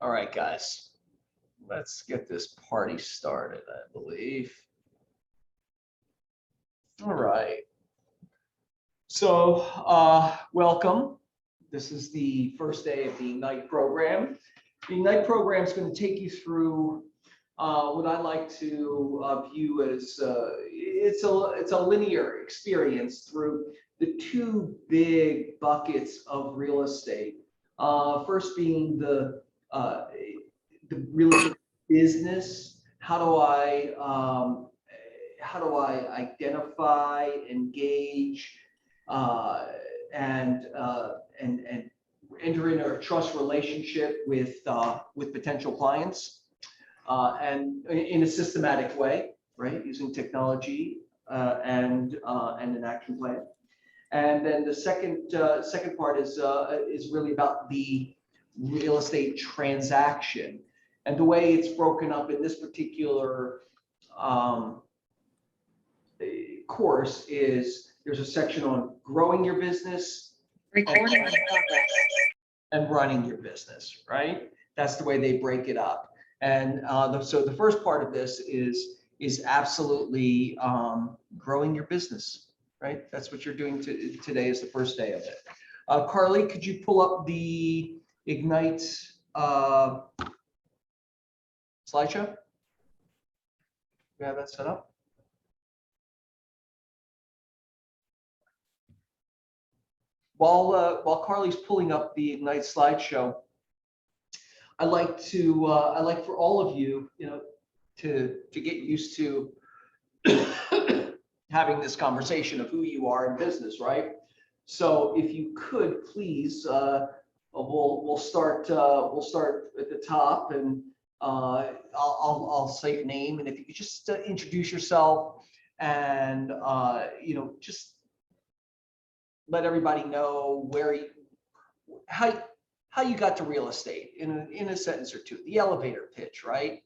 All right, guys, let's get this party started, I believe. All right. So, welcome. This is the first day of the Ignite program. The Ignite program is going to take you through what I like to view as it's a linear experience through the two big buckets of real estate. First being the real estate business. How do I identify, engage, and enter into a trust relationship with potential clients, and in a systematic way, right? Using technology and an action plan. And then the second part is really about the real estate transaction, and the way it's broken up in this particular course is there's a section on growing your business, recording and running your business, right? That's the way they break it up. And so the first part of this is absolutely growing your business, right? That's what you're doing today is the first day of it. Carly, could you pull up the Ignite slideshow? We have that set up. While Carly's pulling up the Ignite slideshow, I like for all of you, to get used to having this conversation of who you are in business, right? So if you could please, we'll start at the top, and I'll say your name, and if you could just introduce yourself and just let everybody know how you got to real estate in a sentence or two. The elevator pitch, right?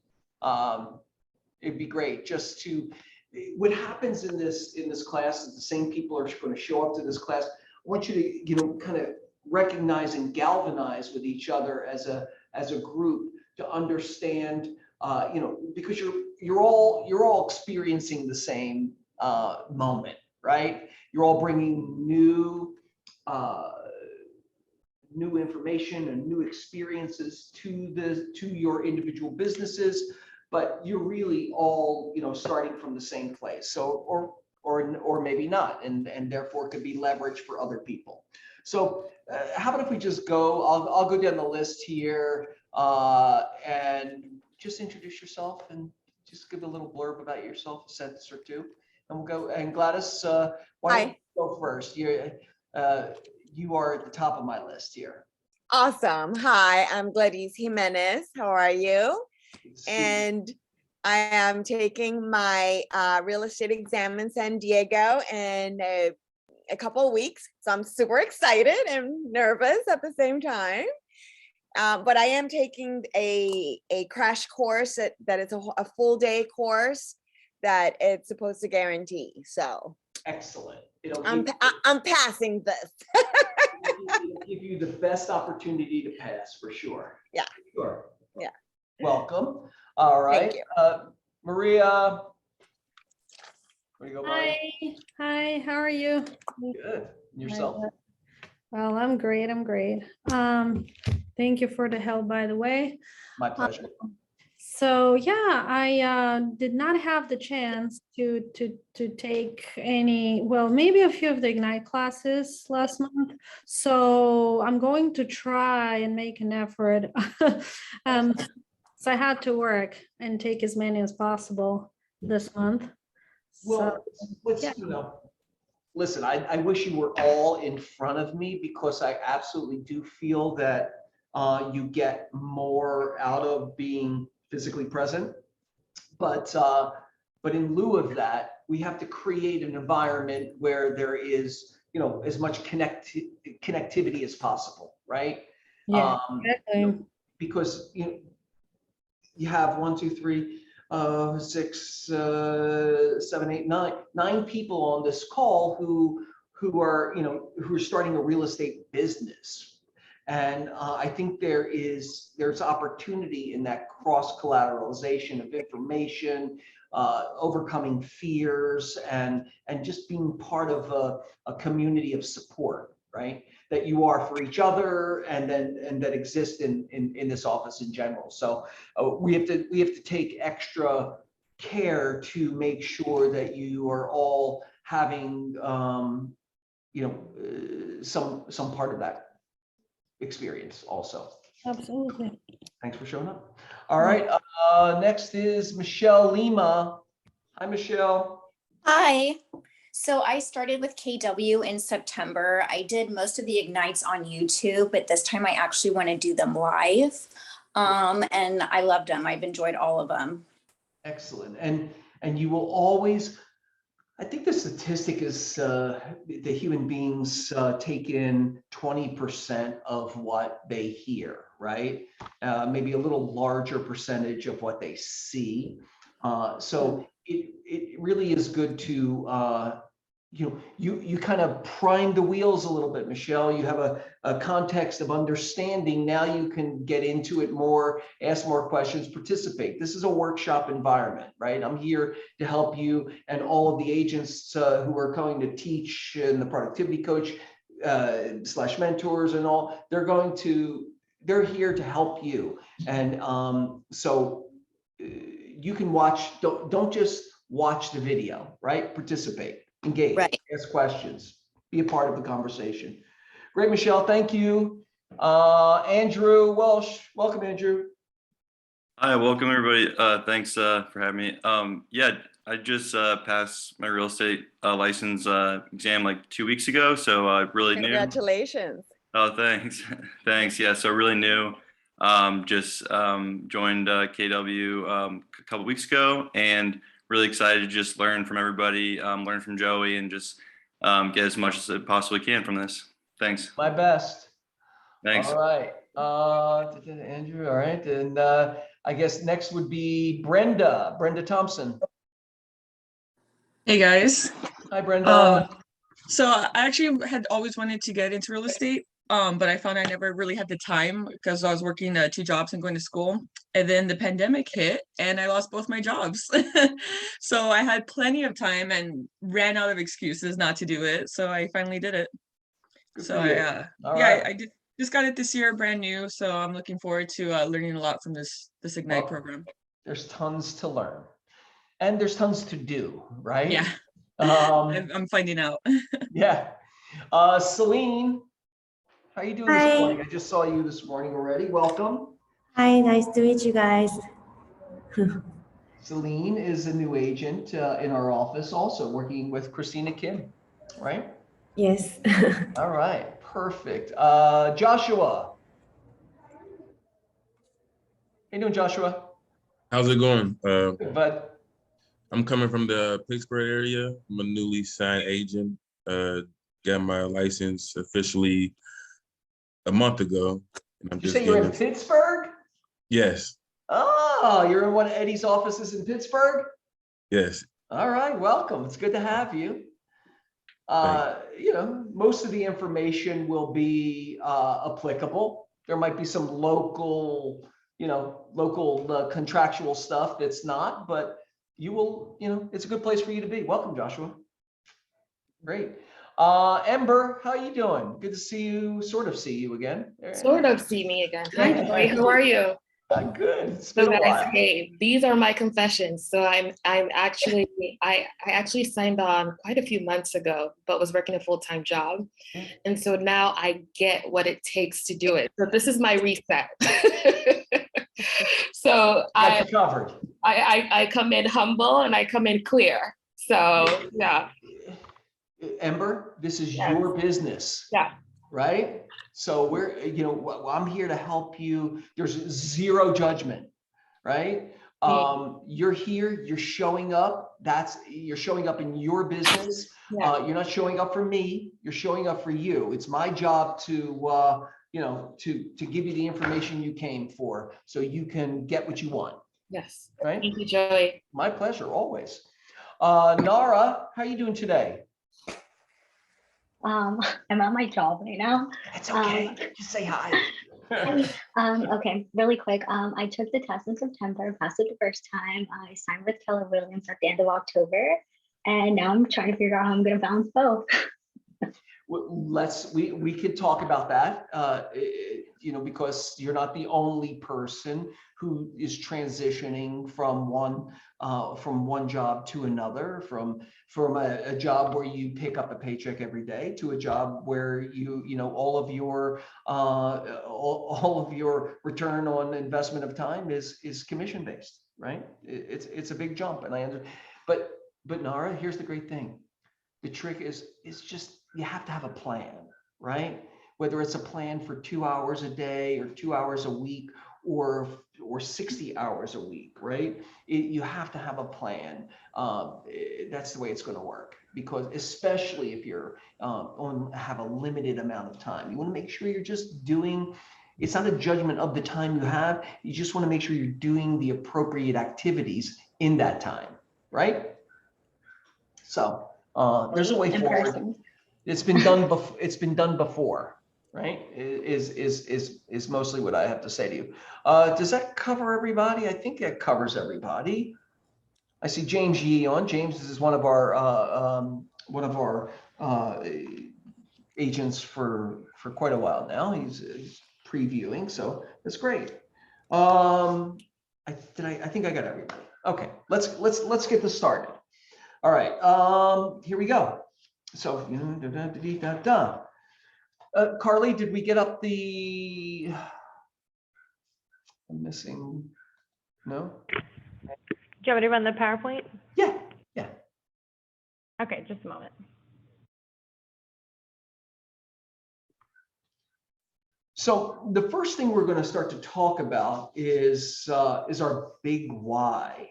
It'd be great just to. What happens in this class is the same people are going to show up to this class. I want you to kind of recognize and galvanize with each other as a group to understand, because you're all experiencing the same moment, right? You're all bringing new information and new experiences to your individual businesses, but you're really all starting from the same place. So or maybe not, and therefore could be leverage for other people. So how about if we just go? I'll go down the list here and just introduce yourself and just give a little blurb about yourself, a sentence or two. And we'll go. And Gladys, why don't you go first? You are at the top of my list here. Awesome. Hi, I'm Gladys Jimenez. How are you? And I am taking my real estate exam in San Diego in a couple of weeks. So I'm super excited and nervous at the same time. But I am taking a crash course that is a full day course that it's supposed to guarantee. So excellent. I'm passing this. It'll give you the best opportunity to pass for sure. Yeah. Sure. Yeah. Welcome. All right. Thank you. Maria. Where do you go, Hi. Hi. How are you? Good. Yourself? Well, I'm great. Thank you for the help, by the way. My pleasure. So yeah, I did not have the chance to take any, well, maybe a few of the Ignite classes last month. So I'm going to try and make an effort. So I had to work and take as many as possible this month. Well, listen, I wish you were all in front of me, because I absolutely do feel that you get more out of being physically present, but in lieu of that, we have to create an environment where there is as much connectivity as possible, right? Yeah, exactly. Because you have 1, 2, 3, 6, 7, 8, 9 people on this call who are starting a real estate business, And I think there's opportunity in that cross collateralization of information, overcoming fears, and just being part of a community of support, right? That you are for each other, and that exist in this office in general. So we have to take extra care to make sure that you are all having some part of that experience also. Absolutely. Thanks for showing up. All right, next is Michelle Lima. Hi, Michelle. Hi. So I started with KW in September. I did most of the Ignites on YouTube, but this time I actually want to do them live. And I loved them. I've enjoyed all of them. Excellent. And you will always, I think the statistic is the human beings take in 20% of what they hear, right? Maybe a little larger percentage of what they see. So it really is good to, you kind of prime the wheels a little bit, Michelle. You have a context of understanding. Now you can get into it more, ask more questions, participate. This is a workshop environment, right? I'm here to help you, and all of the agents who are going to teach, and the productivity coach / mentors and all, they're here to help you. And so you can watch, don't just watch the video, right? Participate. Engage, Right. ask questions, be a part of the conversation. Great, Michelle, thank you. Andrew Welsh, welcome, Andrew. Hi, welcome everybody. Thanks for having me. Yeah, I just passed my real estate license exam like 2 weeks ago, so really new. Congratulations. Oh, thanks. Thanks. Yeah, so really new. Just joined KW a couple weeks ago, and really excited to just learn from everybody, learn from Joey, and just get as much as I possibly can from this. Thanks. My best. Thanks. All right, Andrew. All right, and I guess next would be Brenda Thompson. Hey guys. Hi, Brenda. So I actually had always wanted to get into real estate, but I found I never really had the time because I was working 2 jobs and going to school. And then the pandemic hit and I lost both my jobs. So I had plenty of time and ran out of excuses not to do it. So I finally did it. Good So for you. I just got it this year, brand new. So I'm looking forward to learning a lot from this Ignite program. There's tons to learn, and there's tons to do, right? Yeah. I'm I'm finding out. Yeah. Celine, how are you doing this morning? I just saw you this morning already. Welcome. Hi, nice to meet you guys. Celine is a new agent in our office, also working with Christina Kim, right? Yes. All right, perfect. Joshua. How you doing, Joshua? How's it going? Good, bud. I'm coming from the Pittsburgh area. I'm a newly signed agent. Got my license officially a month ago. And I'm Did you say you're in Pittsburgh? Yes. Oh, you're in one of Eddie's offices in Pittsburgh? Yes. All right, welcome. It's good to have you. Most of the information will be applicable. There might be some local contractual stuff that's not, but you will, it's a good place for you to be. Welcome, Joshua. Great. Ember, how are you doing? Good to see you, sort of see you again. Sort of see me again. Hi, Joy. How are you? Good. It's been a while. Hey, these are my confessions. So I actually signed on quite a few months ago, but was working a full-time job. And so now I get what it takes to do it. So this is my reset. So I come in humble and I come in clear. So yeah. Ember, this is your business. Yeah. Right? So I'm here to help you. There's zero judgment, right? You're here, you're showing up. You're showing up in your business. Yeah. You're not showing up for me, you're showing up for you. It's my job to give you the information you came for so you can get what you want. Yes. Right? Thank you, Joey. My pleasure, always. Nara, how are you doing today? I'm at my job right now. It's okay. Just say hi. Okay, really quick. I took the test in September, passed it the first time. I signed with Keller Williams at the end of October, and now I'm trying to figure out how I'm going to balance both. We could talk about that, you know, because you're not the only person who is transitioning from one job to another, from a job where you pick up a paycheck every day to a job where you know all of your return on investment of time is commission based, right? It's a big jump, and I understand. But Nara, here's the great thing. The trick is just you have to have a plan, right? Whether it's a plan for 2 hours a day or 2 hours a week or 60 hours a week, right? You have to have a plan. That's the way it's going to work, because especially if you're have a limited amount of time, you want to make sure you're just doing. It's not a judgment of the time you have. You just want to make sure you're doing the appropriate activities in that time, right? So. There's a way In forward. person. It's been done before. It's been done before, right? Is mostly what I have to say to you. Does that cover everybody? I think that covers everybody. I see James Yee on. James is one of our agents for quite a while now. He's previewing, so that's great. I think I got everybody. Okay, let's get this started. All right, here we go. So, Carly, did we get up the, I'm missing, no? Do you want me to run the PowerPoint? Yeah. Okay, just a moment. So the first thing we're going to start to talk about is our big why.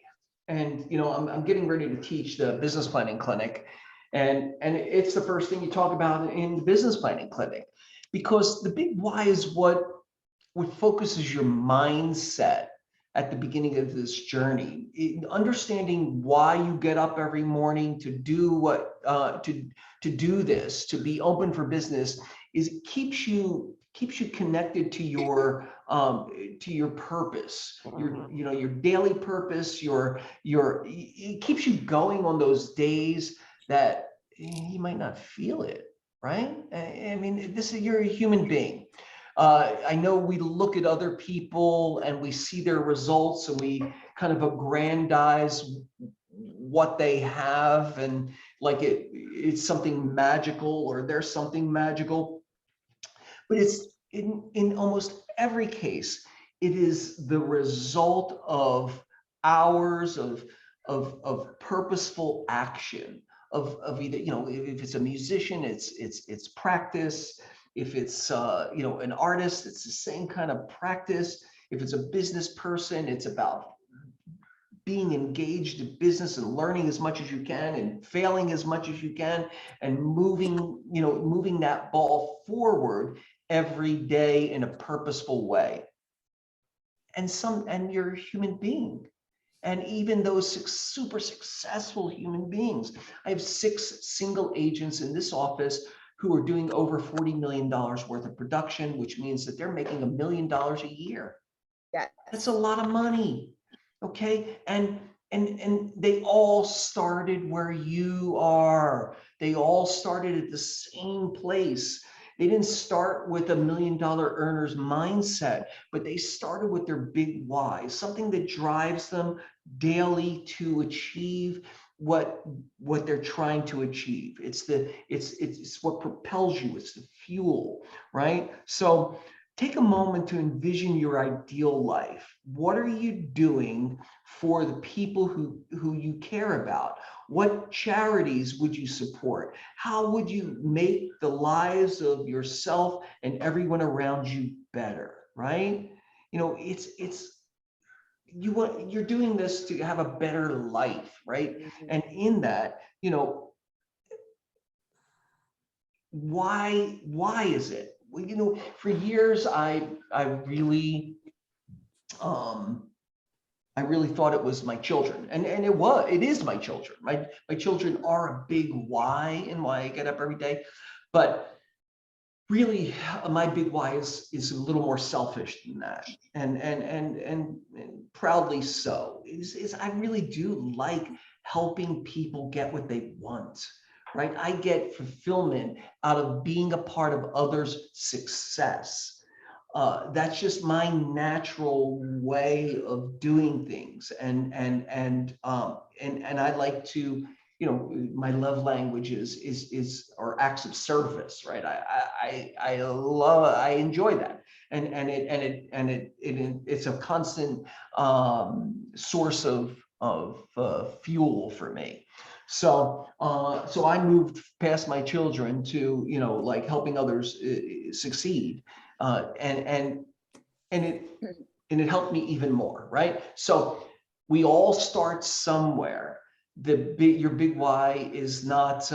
And, you know, I'm getting ready to teach the business planning clinic, and it's the first thing you talk about in the business planning clinic, because the big why is what focuses your mindset at the beginning of this journey. Understanding why you get up every morning to do what to do this, to be open for business, is it keeps you connected to your purpose, your daily purpose, it keeps you going on those days that you might not feel it, right? I mean, you're a human being. I know we look at other people and we see their results and we kind of aggrandize what they have, and like it's something magical, or there's something magical. But it's in almost every case, it is the result of hours of purposeful action, of either, you know, if it's a musician, it's practice. If it's an artist, it's the same kind of practice. If it's a business person, it's about being engaged in business and learning as much as you can and failing as much as you can and moving that ball forward every day in a purposeful way. And you're a human being. And even those super successful human beings, I have 6 single agents in this office who are doing over $40 million worth of production, which means that they're making $1 million a year. Yeah. That's a lot of money. Okay. And they all started where you are. They all started at the same place. They didn't start with $1 million earners mindset, but they started with their big why, something that drives them daily to achieve what they're trying to achieve. It's what propels you. It's the fuel, right? So take a moment to envision your ideal life. What are you doing for the people who you care about? What charities would you support? How would you make the lives of yourself and everyone around you better, right? You know, you're doing this to have a better life, right? And in that, you know, why is it? Well, you know, for years I really thought it was my children, and it is my children. My children are a big why and why I get up every day. But really, my big why is a little more selfish than that, and proudly so. Is I really do like helping people get what they want, right? I get fulfillment out of being a part of others' success. That's just my natural way of doing things, and I like to, my love language is or acts of service, right? I enjoy that, and it's a constant source of fuel for me. So I moved past my children to, like helping others succeed, and it helped me even more, right? So we all start somewhere. Your big why is not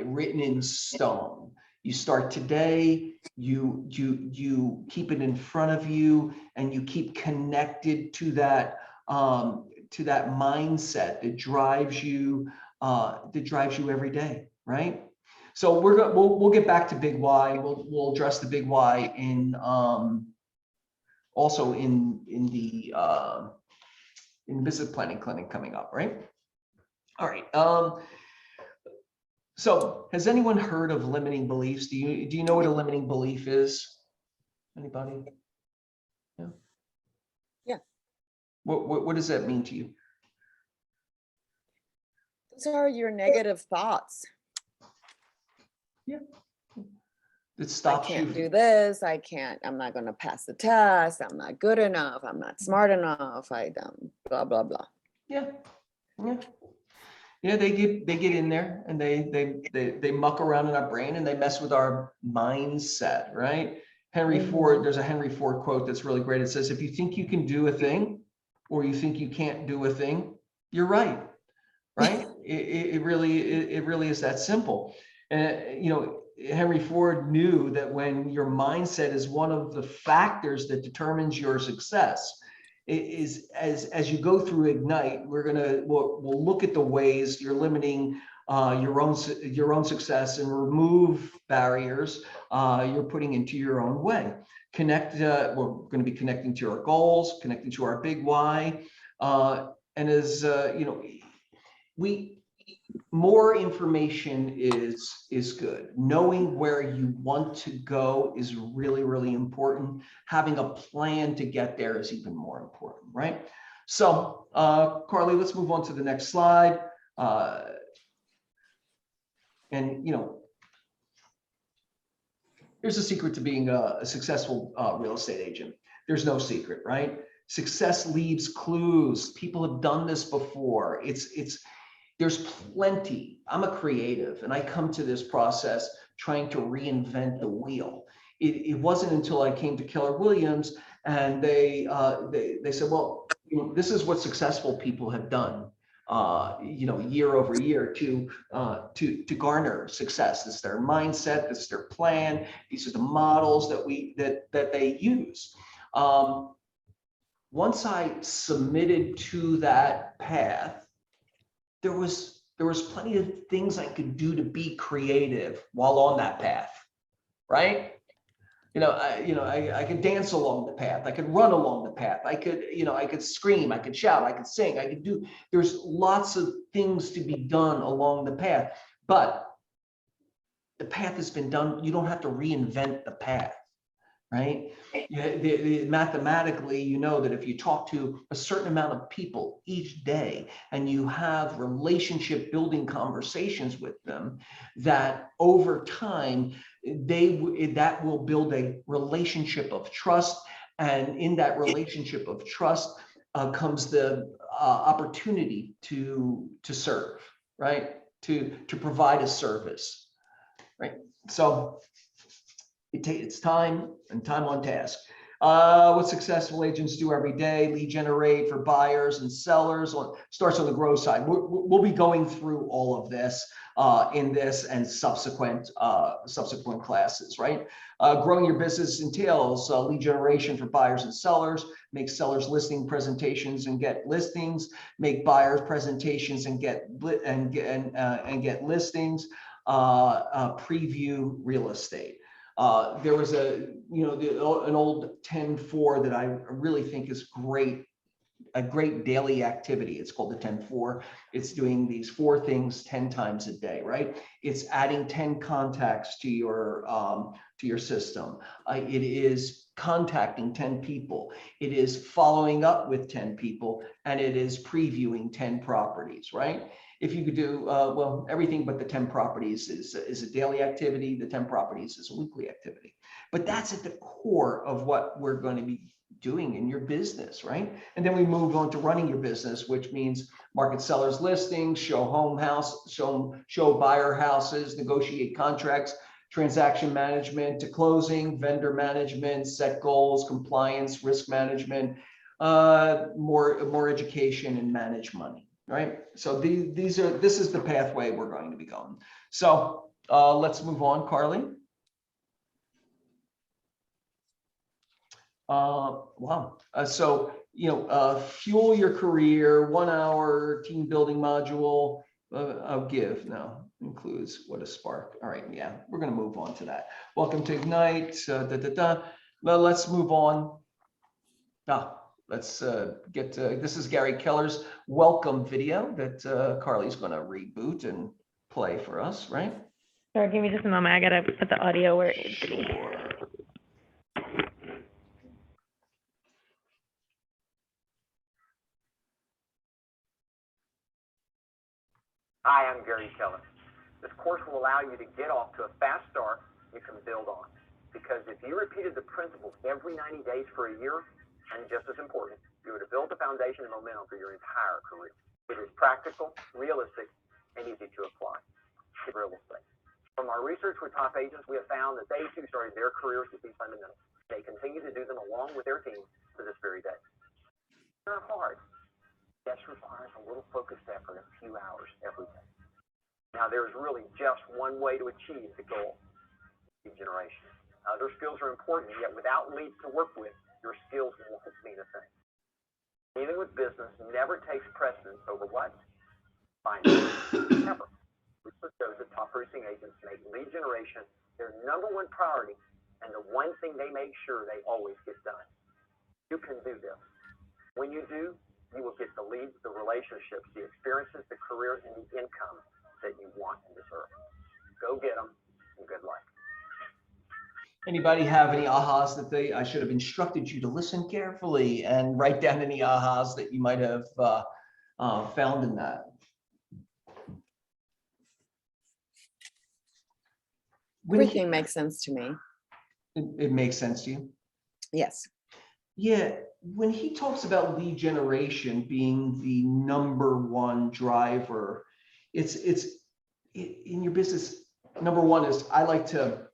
written in stone. You start today, you keep it in front of you, and you keep connected to that mindset that drives you every day, right? So we'll get back to big why. We'll address the big why in also in the business planning clinic coming up, right? All right. So has anyone heard of limiting beliefs? Do you know what a limiting belief is? Anybody? Yeah. Yeah. What does that mean to you? Those are your negative thoughts. Yeah. It I stops can't you. do this. I'm not going to pass the test. I'm not good enough. I'm not smart enough. I don't, blah, blah, blah. Yeah. Yeah. Yeah, they get in there and they muck around in our brain and they mess with our mindset, right? Henry Ford, there's a Henry Ford quote that's really great. It says, if you think you can do a thing or you think you can't do a thing, you're right, right? It really is that simple. And Henry Ford knew that when your mindset is one of the factors that determines your success, is as you go through Ignite, we'll look at the ways you're limiting your own success and remove barriers you're putting into your own way. We're going to be connecting to our goals, connecting to our big why, and as more information is good. Knowing where you want to go is really, really important. Having a plan to get there is even more important, right? So, Carly, let's move on to the next slide. Here's a secret to being a successful real estate agent. There's no secret, right? Success leaves clues. People have done this before. There's plenty. I'm a creative and I come to this process trying to reinvent the wheel. It wasn't until I came to Keller Williams and they said, well, this is what successful people have done, year over year to garner success. This is their mindset. This is their plan. These are the models that they use. Once I submitted to that path, there was plenty of things I could do to be creative while on that path, right? I could dance along the path. I could run along the path. I could scream. I could shout. I could sing. There's lots of things to be done along the path, but the path has been done. You don't have to reinvent the path, right? Mathematically, that if you talk to a certain amount of people each day and you have relationship building conversations with them, that over time, that will build a relationship of trust. And in that relationship of trust comes the opportunity to serve, right? To provide a service, right? So it's time and time on task. What successful agents do every day: lead generate for buyers and sellers. Starts on the growth side. We'll be going through all of this in this and subsequent classes, right? Growing your business entails lead generation for buyers and sellers. Make sellers listing presentations and get listings. Make buyers presentations and get listings. preview real estate. There was an old 10-4 that I really think is great, a great daily activity. It's called the 10-4. It's doing these 4 things 10 times a day, right? It's adding 10 contacts to your system. It is contacting 10 people. It is following up with 10 people, and it is previewing 10 properties, right? If you could do, well, everything but the 10 properties is a daily activity. The 10 properties is a weekly activity. But that's at the core of what we're going to be doing in your business, right? And then we move on to running your business, which means market sellers listings, show buyer houses, negotiate contracts, transaction management to closing, vendor management, set goals, compliance, risk management, more education, and manage money, right? So this is the pathway we're going to be going. So let's move on, Carly. Wow. So, fuel your career, 1 hour team building module. I'll give now includes what a spark. All right. Yeah, we're going to move on to that. Welcome to Ignite. Well, let's move on. Let's get to, this is Gary Keller's welcome video that Carly's going to reboot and play for us, right? Sorry, give me just a moment. I gotta put the audio where it needs to be. Hi, I'm Gary Keller. This course will allow you to get off to a fast start you can build on. Because if you repeated the principles every 90 days for a year, and just as important, you would have built a foundation and momentum for your entire career. It is practical, realistic, and easy to apply. Real estate. From our research with top agents, we have found that they too started their careers with these fundamentals. They continue to do them along with their team to this very day. They're hard. This requires a little focused effort, a few hours every day. Now, there's really just one way to achieve the goal: lead generation. Other skills are important, yet without leads to work with, your skills won't mean a thing. Dealing with business never takes precedence over what? Finance. Never. Research shows that top producing agents make lead generation their #1 priority and the one thing they make sure they always get done. You can do this. When you do, you will get the leads, the relationships, the experiences, the career, and the income that you want and deserve. Go get them, and good luck. Anybody have any ahas that I should have instructed you to listen carefully and write down any ahas that you might have found in that? Everything makes sense to me. It makes sense to you? Yes. Yeah, when he talks about lead generation being the #1 driver, it's in your business. #1 is, I like to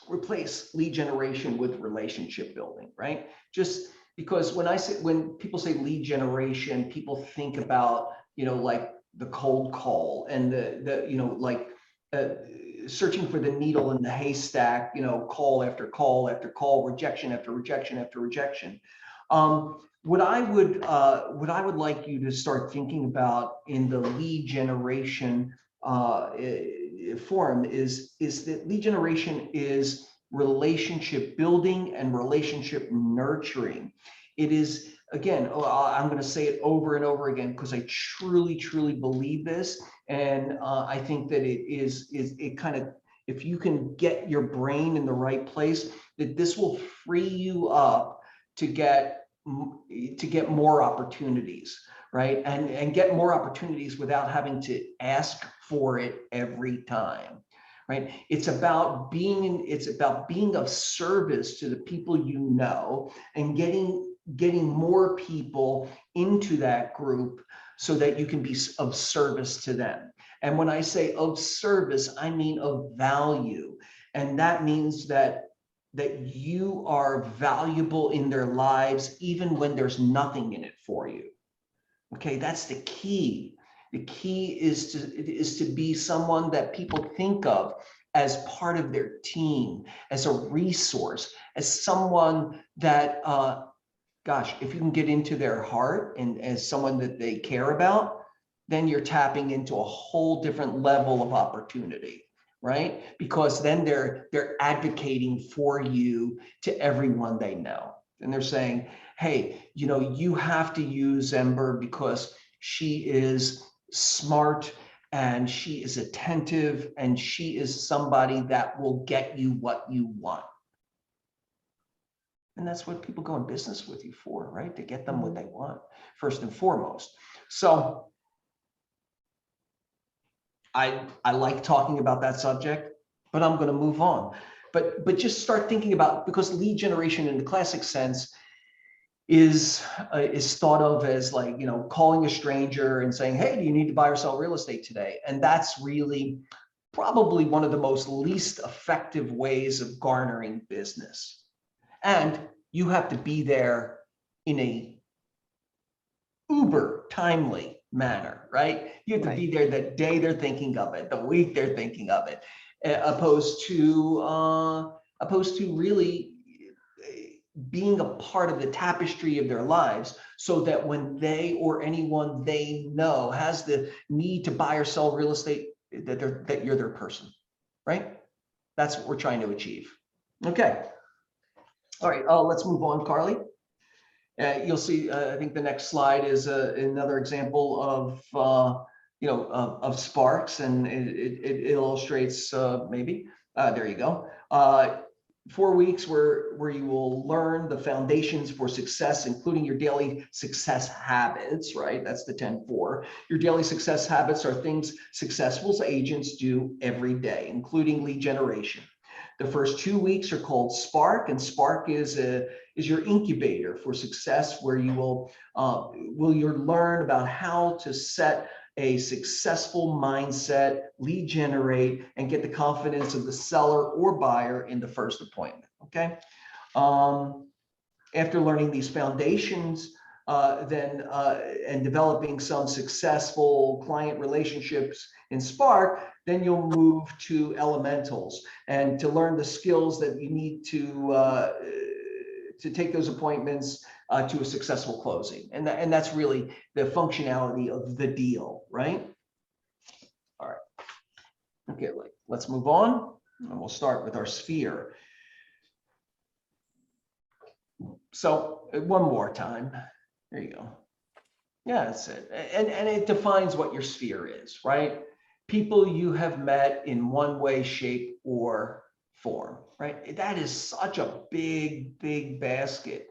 replace lead generation with relationship building, right? Just because when people say lead generation, people think about, like the cold call and searching for the needle in the haystack, call after call after call, rejection after rejection after rejection. What I would like you to start thinking about in the lead generation forum is that lead generation is relationship building and relationship nurturing. It is, again, I'm going to say it over and over again because I truly, truly believe this. And I think that it kind of, if you can get your brain in the right place, that this will free you up to get more opportunities, right? And get more opportunities without having to ask for it every time, right? It's about being of service to the people you know and getting more people into that group so that you can be of service to them. And when I say of service, I mean of value. And that means that you are valuable in their lives, even when there's nothing in it for you. Okay, that's the key. The key is to be someone that people think of as part of their team, as a resource, as someone that, gosh, if you can get into their heart and as someone that they care about, then you're tapping into a whole different level of opportunity. right? Because then they're advocating for you to everyone they know. And they're saying, hey, you know, you have to use Ember because she is smart and she is attentive and she is somebody that will get you what you want. And that's what people go in business with you for, right? To get them what they want, first and foremost. So I like talking about that subject, but I'm going to move on. But just start thinking about, because lead generation in the classic sense is thought of as like, you know, calling a stranger and saying, hey, do you need to buy or sell real estate today? And that's really probably one of the most least effective ways of garnering business. And you have to be there in a uber timely manner, right? You have to be there the day they're thinking of it, the week they're thinking of it, opposed to really being a part of the tapestry of their lives, so that when they or anyone they know has the need to buy or sell real estate, that you're their person, right? That's what we're trying to achieve. Okay. All right, let's move on, Carly. You'll see, I think the next slide is another example of, you know, of Sparks, and it illustrates maybe, there you go. 4 weeks where you will learn the foundations for success, including your daily success habits, right? That's the 10-4. Your daily success habits are things successful agents do every day, including lead generation. The first 2 weeks are called Spark, and Spark is your incubator for success, where you will learn about how to set a successful mindset, lead generate, and get the confidence of the seller or buyer in the first appointment. Okay. After learning these foundations, and developing some successful client relationships in Spark, then you'll move to Elementals and to learn the skills that you need to take those appointments to a successful closing. And that's really the functionality of the deal, right? All right. Okay, let's move on. And we'll start with our sphere. So one more time. There you go. Yeah, that's it. And it defines what your sphere is, right? People you have met in one way, shape, or form, right? That is such a big, big basket.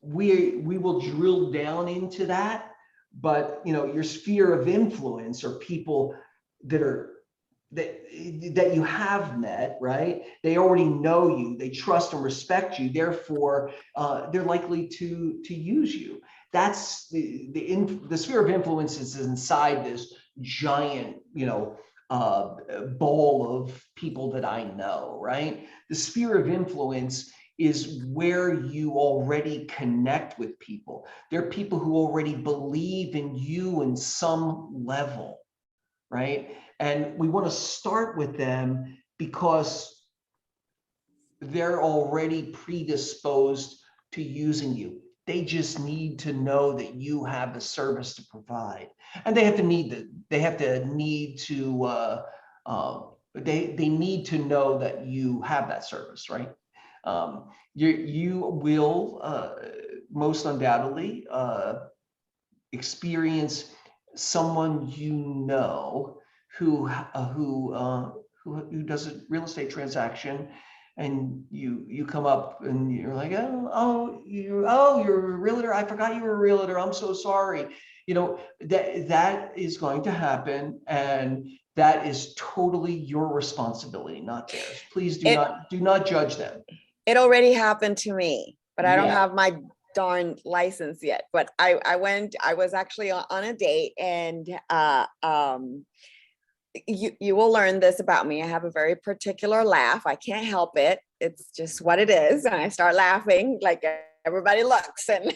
We will drill down into that, but you know, your sphere of influence are people that you have met, right? They already know you, they trust and respect you, therefore they're likely to use you. That's the sphere of influence is inside this giant, you know, ball of people that I know, right? The sphere of influence is where you already connect with people. They're people who already believe in you in some level, right? And we want to start with them because they're already predisposed to using you. They just need to know that you have the service to provide, and they need to know that you have that service, right? You will most undoubtedly experience someone you know who does a real estate transaction, and you come up and you're like, you're a realtor. I forgot you were a realtor. I'm so sorry. You know, that is going to happen, and that is totally your responsibility, not theirs. Please do not judge them. It already happened to me, but I don't Yeah. have my darn license yet. But I was actually on a date, and you will learn this about me. I have a very particular laugh. I can't help it. It's just what it is. And I start laughing like everybody looks, and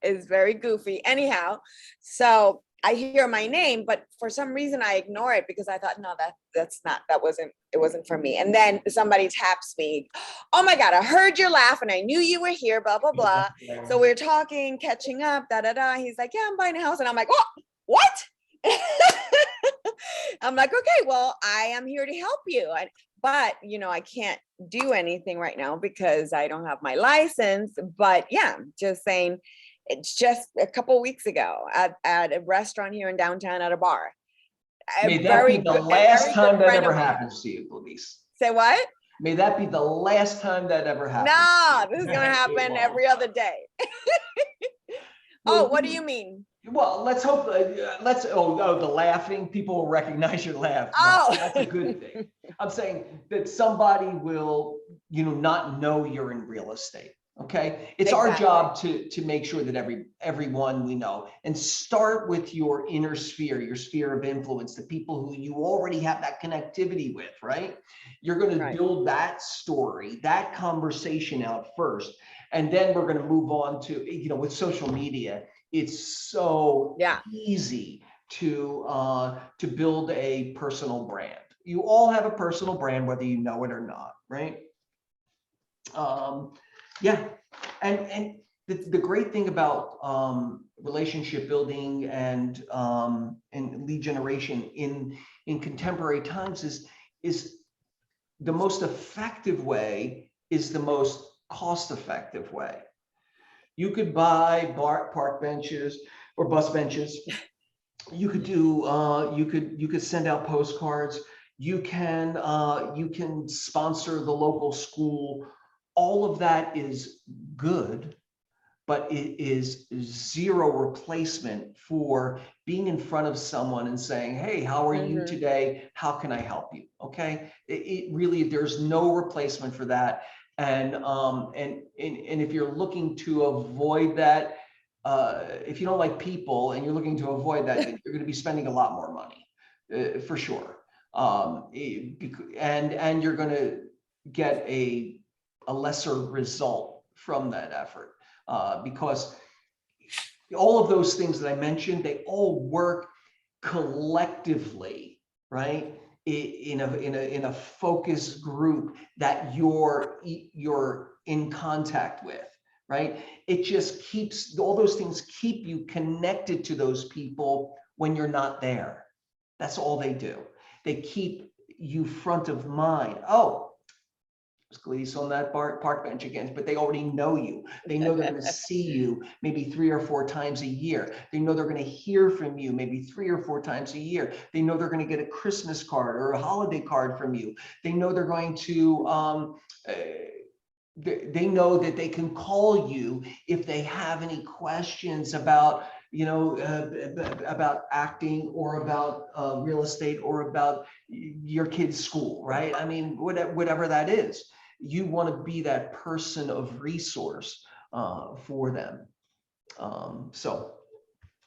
it's very goofy. Anyhow, so I hear my name, but for some reason I ignore it because I thought, no, it wasn't for me. And then somebody taps me. Oh my God, I heard your laugh and I knew you were here, blah, blah, blah. So we're talking, catching up, da, da, da. He's like, yeah, I'm buying a house. And I'm like, oh, what? I'm like, okay, well, I am here to help you. But, I can't do anything right now because I don't have my license. But yeah, just saying, it's just a couple weeks ago at a restaurant here in downtown at a bar. May that be the last time that ever happens to you, Louise. Say what? May that be the last time that ever happens. No, this is going to happen every other day. Oh, what do you mean? Well, let's hope, the laughing, people will recognize your laugh. Oh. That's a good thing. I'm saying that somebody will, not know you're in real estate. Okay. It's our job to make sure that everyone we know, and start with your inner sphere, your sphere of influence, the people who you already have that connectivity with, right? You're going to build that story, that conversation out first. And then we're going to move on to, with social media, it's so easy to build a personal brand. You all have a personal brand, whether you know it or not, right? And the great thing about relationship building and lead generation in contemporary times is the most effective way is the most cost-effective way. You could buy park benches or bus benches. You could do you could send out postcards. You can sponsor the local school. All of that is good, but it is zero replacement for being in front of someone and saying, hey, how are you today? How can I help you? Okay. It really, there's no replacement for that. And if you're looking to avoid that, if you don't like people and you're looking to avoid that, you're going to be spending a lot more money, for sure. And you're going to get a lesser result from that effort, because all of those things that I mentioned, they all work collectively, right? In a focus group that you're in contact with, right? It just keeps, all those things keep you connected to those people when you're not there. That's all they do. They keep you front of mind. Oh, Glees on that park bench again, but they already know you. They know they're going to see you maybe 3 or 4 times a year. They know they're going to hear from you maybe 3 or 4 times a year. They know they're going to get a Christmas card or a holiday card from you. They know they're going to, they know that they can call you if they have any questions about, about acting or about real estate or about your kid's school, right? I mean, whatever that is. You want to be that person of resource for them. So,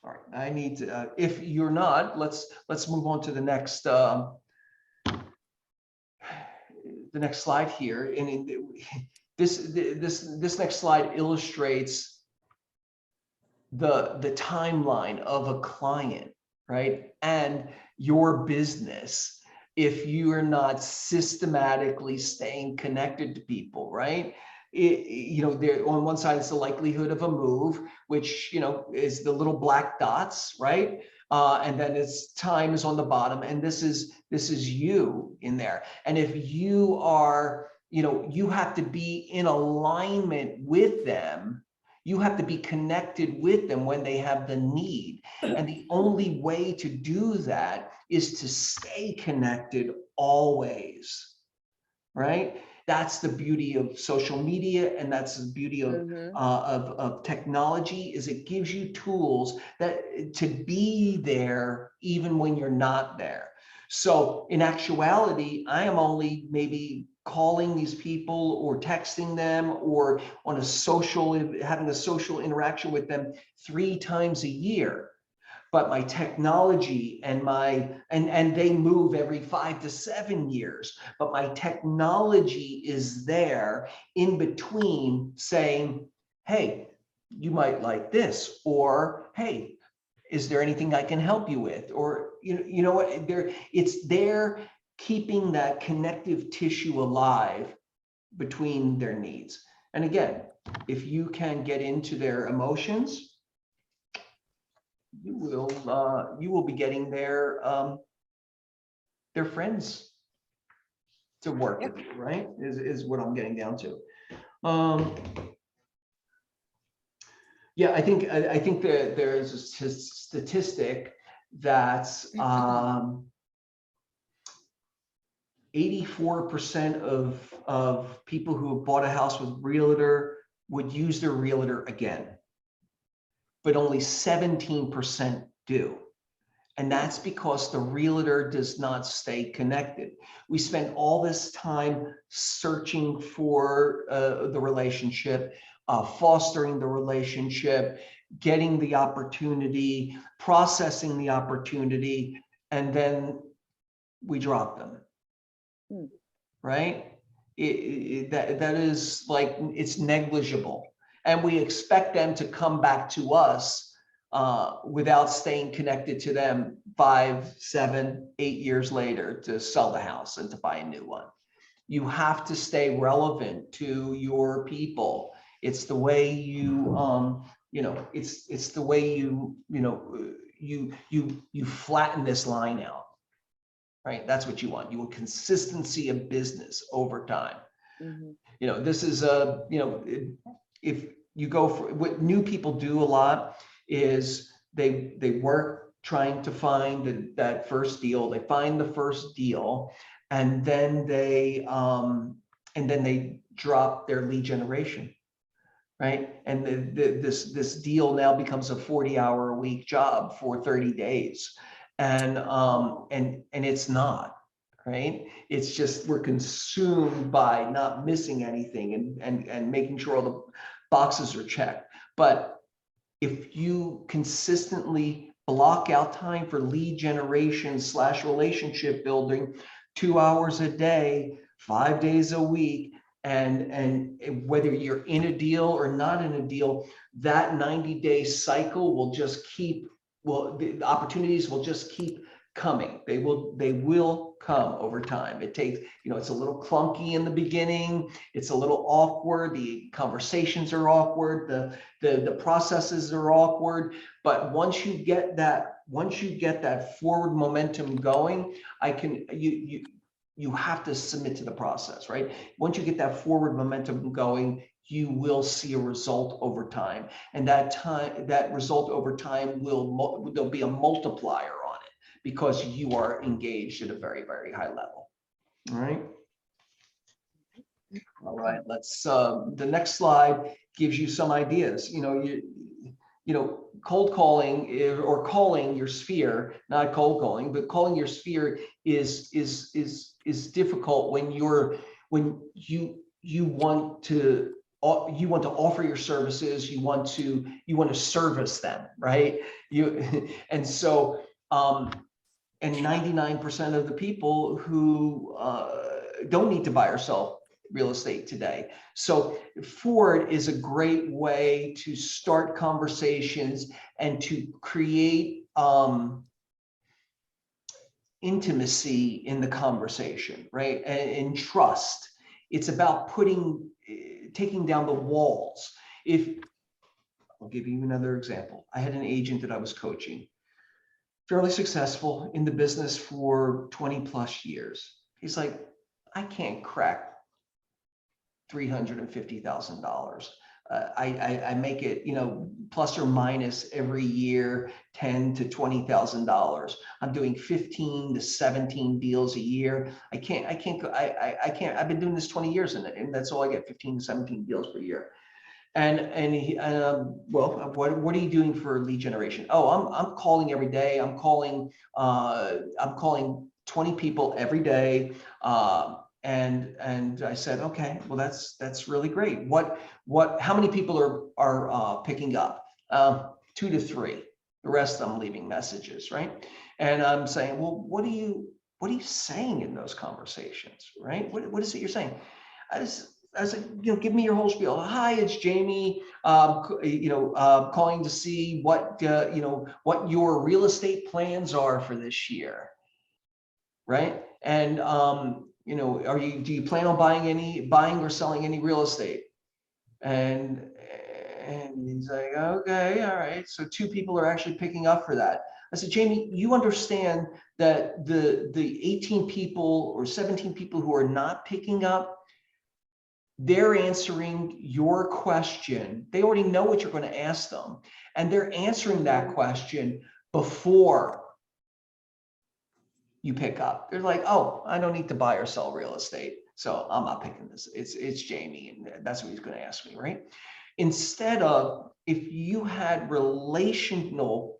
all right, I need to, if you're not, let's move on to the next slide here. And this next slide illustrates the timeline of a client, right? And your business, if you are not systematically staying connected to people, right? There on one side, it's the likelihood of a move, which, is the little black dots, right? And then it's time is on the bottom. And this is you in there. And if you are, you have to be in alignment with them. You have to be connected with them when they have the need. And the only way to do that is to stay connected always, right? That's the beauty of social media, and that's the beauty of technology, is it gives you tools that to be there even when you're not there. So in actuality, I am only maybe calling these people or texting them or on having a social interaction with them 3 times a year. But my technology and they move every 5 to 7 years, but my technology is there in between saying, hey, you might like this, or hey, is there anything I can help you with? Or, you know what, it's there keeping that connective tissue alive between their needs. And again, if you can get into their emotions, you will be getting there their friends to work with you, right? Is what I'm getting down to. Yeah, I think that there's a statistic that's 84% of people who have bought a house with realtor would use their realtor again, but only 17% do. And that's because the realtor does not stay connected. We spend all this time searching for the relationship, fostering the relationship, getting the opportunity, processing the opportunity, and then we drop them. Right? That is like, it's negligible. And we expect them to come back to us without staying connected to them 5, 7, 8 years later to sell the house and to buy a new one. You have to stay relevant to your people. It's the way you, it's the way you flatten this line out. Right? That's what you want. You want consistency of business over time. This is if you go for what new people do a lot is they work trying to find that first deal. They find the first deal, and then they drop their lead generation. Right? And this deal now becomes a 40-hour-a-week job for 30 days. And it's not, right? It's just we're consumed by not missing anything and making sure all the boxes are checked. But if you consistently block out time for lead generation / relationship building, 2 hours a day, 5 days a week, and whether you're in a deal or not in a deal, that 90-day cycle will just keep. Well, the opportunities will just keep coming. They will come over time. It takes, it's a little clunky in the beginning. It's a little awkward. The conversations are awkward. The processes are awkward. But once you get that forward momentum going, you have to submit to the process, right? Once you get that forward momentum going, you will see a result over time. And that result over time there'll be a multiplier on it because you are engaged at a very, very high level. All right. All right, let's, the next slide gives you some ideas. Cold calling or calling your sphere, not cold calling, but calling your sphere is difficult when you want to offer your services, you want to service them, right? And 99% of the people who don't need to buy or sell real estate today. So Ford is a great way to start conversations and to create intimacy in the conversation, right? And trust. It's about taking down the walls. I'll give you another example. I had an agent that I was coaching, fairly successful in the business for 20 plus years. He's like, I can't crack $350,000. I make it, plus or minus every year, $10,000 to $20,000. I'm doing 15 to 17 deals a year. I can't. I've been doing this 20 years and that's all I get, 15 to 17 deals per year. Well, what are you doing for lead generation? Oh, I'm calling every day. I'm calling 20 people every day. And I said, okay, well, that's really great. How many people are picking up? 2 to 3. The rest of them leaving messages, right? And I'm saying, well, what are you saying in those conversations, right? What is it you're saying? I said, give me your whole spiel. Hi, it's Jamie. Calling to see what your real estate plans are for this year, right? And do you plan on buying or selling any real estate? And he's like, okay, all right. So 2 people are actually picking up for that. I said, Jamie, you understand that the 18 people or 17 people who are not picking up, they're answering your question. They already know what you're going to ask them. And they're answering that question before you pick up. They're like, oh, I don't need to buy or sell real estate, so I'm not picking this. It's Jamie, and that's what he's going to ask me, right? Instead of, if you had relational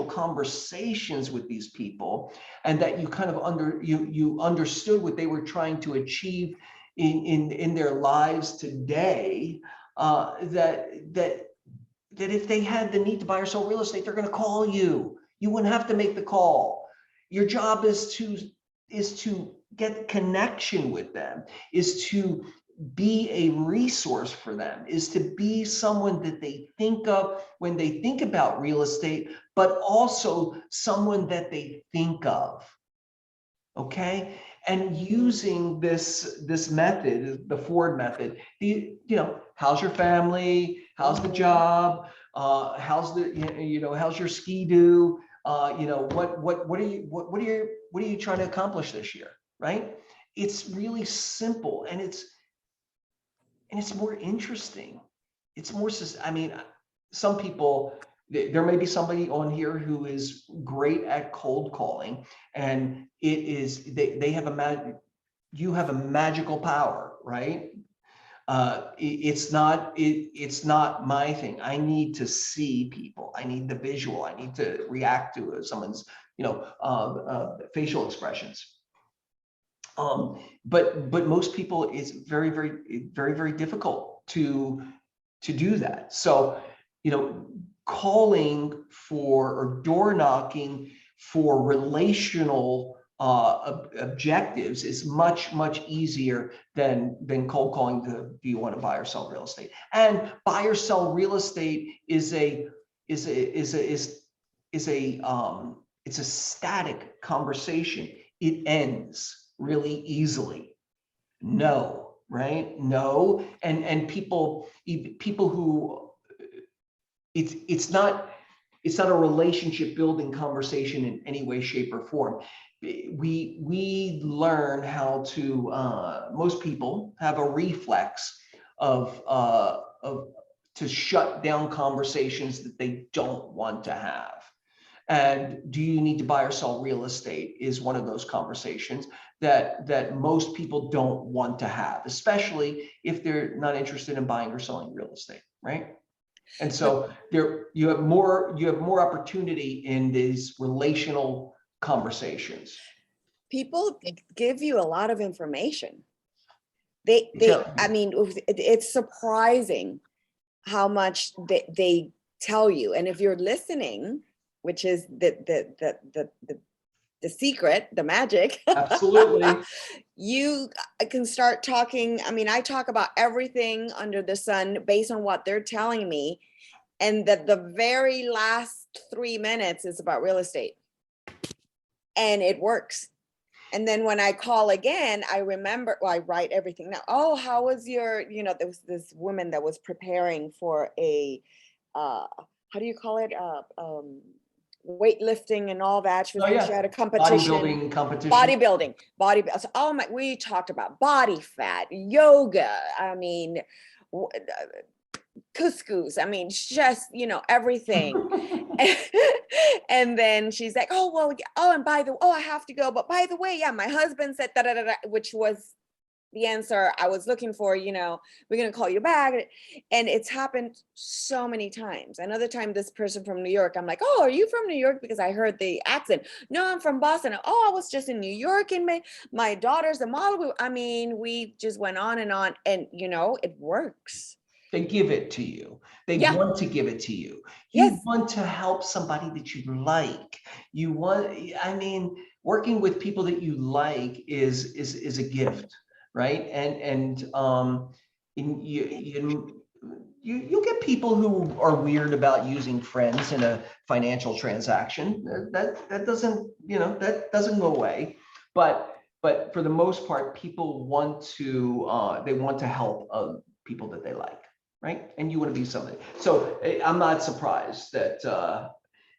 conversations with these people, and that you kind of you understood what they were trying to achieve in their lives today, that if they had the need to buy or sell real estate, they're going to call you. You wouldn't have to make the call. Your job is to get connection with them, is to be a resource for them, is to be someone that they think of when they think about real estate, but also someone that they think of. Okay. And using this method, the Ford method, how's your family? How's the job? How's how's your ski-doo? What are you trying to accomplish this year? Right? It's really simple, and it's more interesting. It's more, I mean, some people, there may be somebody on here who is great at cold calling, and they have you have a magical power, right? It's not my thing. I need to see people. I need the visual. I need to react to someone's, facial expressions. But most people, it's very, very, very, very difficult to do that. So, calling for or door knocking for relational objectives is much, much easier than cold calling to, do you want to buy or sell real estate? And buy or sell real estate is a static conversation. It ends really easily. No, right? No. And people who, it's not a relationship building conversation in any way, shape, or form. We learn how to, most people have a reflex of to shut down conversations that they don't want to have. And do you need to buy or sell real estate is one of those conversations that most people don't want to have, especially if they're not interested in buying or selling real estate, right? And so you have more opportunity in these relational conversations. People give you a lot of information. I mean, it's surprising how much they tell you. And if you're listening, which is the secret, the magic. Absolutely. You can start talking. I mean, I talk about everything under the sun based on what they're telling me. And that the very last 3 minutes is about real estate. And it works. And then when I call again, I remember, I write everything down. Oh, how was your, there was this woman that was preparing for a, how do you call it? Weightlifting and all that. She had a competition. Bodybuilding competition. Bodybuilding. So, oh my, we talked about body fat, yoga. I mean, couscous. I mean, just, everything. And then she's like, oh, well, and I have to go. But by the way, yeah, my husband said da da da, which was the answer I was looking for, we're going to call you back. And it's happened so many times. Another time, this person from New York, I'm like, oh, are you from New York? Because I heard the accent. No, I'm from Boston. Oh, I was just in New York and my daughter's a model. I mean, we just went on and it works. They give it to you. They want to give it to you. You want to help somebody that you like. Working with people that you like is a gift, right? And you'll get people who are weird about using friends in a financial transaction. That doesn't go away. But for the most part, people want to help people that they like. Right? And you want to be somebody. So I'm not surprised that